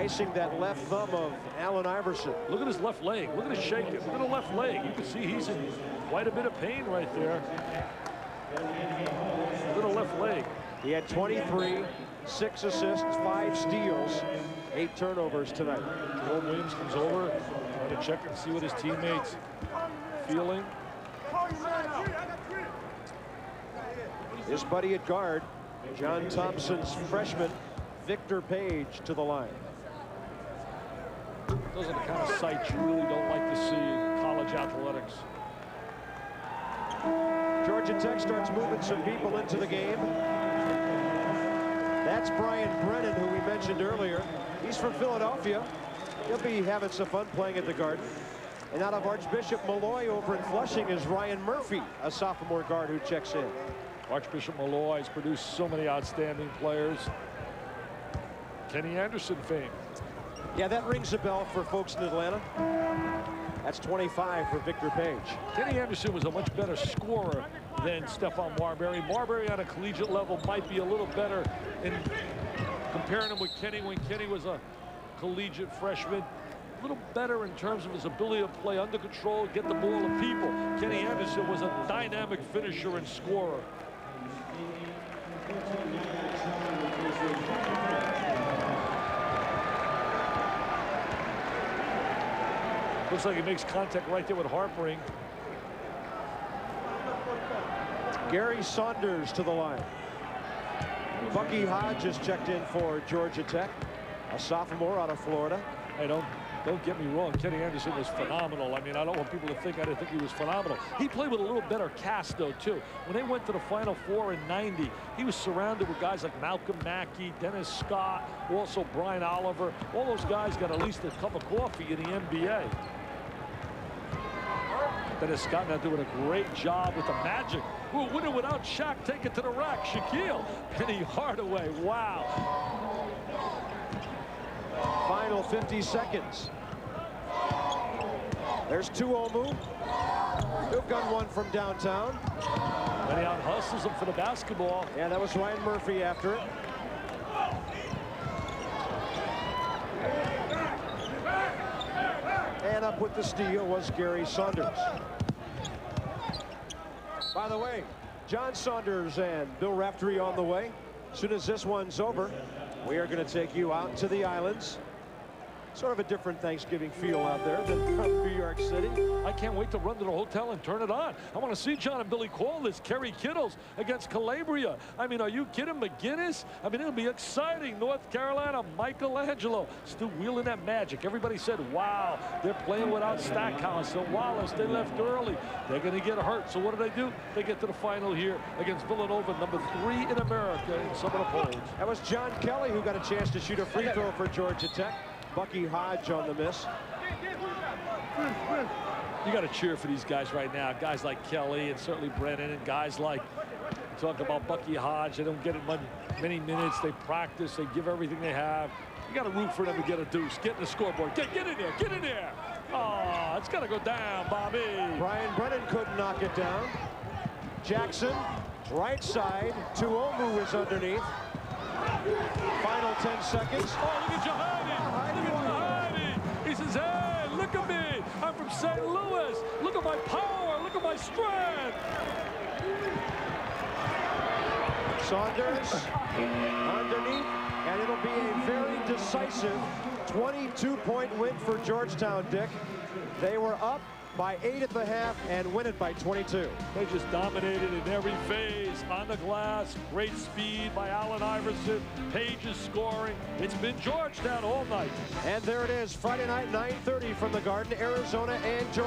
icing that left thumb of Allen Iverson. Look at his left leg. Look at his shaking. Look at the left leg. You can see he's in quite a bit of pain right there. Look at the left leg. He had 23, 6 assists, 5 steals, 8 turnovers tonight. Jerome Williams comes over, trying to check and see what his teammates feeling. His buddy at guard, John Thompson's freshman, Victor Page, to the line. Those are the kind of sights you really don't like to see in college athletics. Georgia Tech starts moving some people into the game. That's Brian Brennan, who we mentioned earlier. He's from Philadelphia. He'll be having some fun playing at the Garden. And out of Archbishop Malloy over in Flushing is Ryan Murphy, a sophomore guard who checks in. Archbishop Malloy has produced so many outstanding players. Kenny Anderson fame. Yeah, that rings a bell for folks in Atlanta. That's 25 for Victor Page. Kenny Anderson was a much better scorer than Stephon Marbury. Marbury on a collegiate level might be a little better in comparing him with Kenny when Kenny was a collegiate freshman. A little better in terms of his ability to play under control, get the ball to people. Kenny Anderson was a dynamic finisher and scorer. Looks like he makes contact right there with Harpering. Gary Saunders to the line. Bucky Hodge has checked in for Georgia Tech, a sophomore out of Florida. Hey, don't get me wrong. Kenny Anderson was phenomenal. I mean, I don't want people to think I didn't think he was phenomenal. He played with a little better cast, though, too. When they went to the Final Four in '90, he was surrounded with guys like Malcolm Mackey, Dennis Scott, also Brian Oliver. All those guys got at least a cup of coffee in the NBA. Dennis Scott now doing a great job with the Magic. Who win it without Shaq, take it to the rack. Shaquille, Penny Hardaway, wow. Final 50 seconds. There's Tuomu. He'll gun one from downtown. And he out-hustles him for the basketball. Yeah, that was Ryan Murphy after it. And up with the steal was Gary Saunders. By the way, John Saunders and Bill Raftery on the way. As soon as this one's over, we are going to take you out to the islands. Sort of a different Thanksgiving feel out there than from New York City. I can't wait to run to the hotel and turn it on. I want to see John and Billy call this. Kerry Kittles against Calabria. I mean, are you kidding? McGinnis? I mean, it'll be exciting. North Carolina, Michelangelo. Still wheeling that magic. Everybody said, wow, they're playing without Stackhouse and Wallace. They left early. They're going to get hurt. So what do? They get to the final here against Villanova, number 3 in America in some of the polls. That was John Kelly who got a chance to shoot a free throw for Georgia Tech. Bucky Hodge on the miss. You got to cheer for these guys right now. Guys like Kelly and certainly Brennan, and guys like, talk about Bucky Hodge. They don't get it many minutes. They practice. They give everything they have. You got to root for them to get a deuce. Get in the scoreboard. Get in there. Get in there. Oh, it's got to go down, Bobby. Brian Brennan couldn't knock it down. Jackson, right side. Tuomu is underneath. Final 10 seconds. Oh, look at Jahadi. Look at Jahadi. He says, hey, look at me. I'm from St. Louis. Look at my power. Look at my strength. Saunders underneath, and it'll be a very decisive 22-point win for Georgetown, Dick. They were up by 8 at the half and win it by 22. They just dominated in every phase. On the glass, great speed by Allen Iverson. Page is scoring. It's been Georgetown all night. And there it is, Friday night, 9:30 from the Garden, Arizona and Georgia.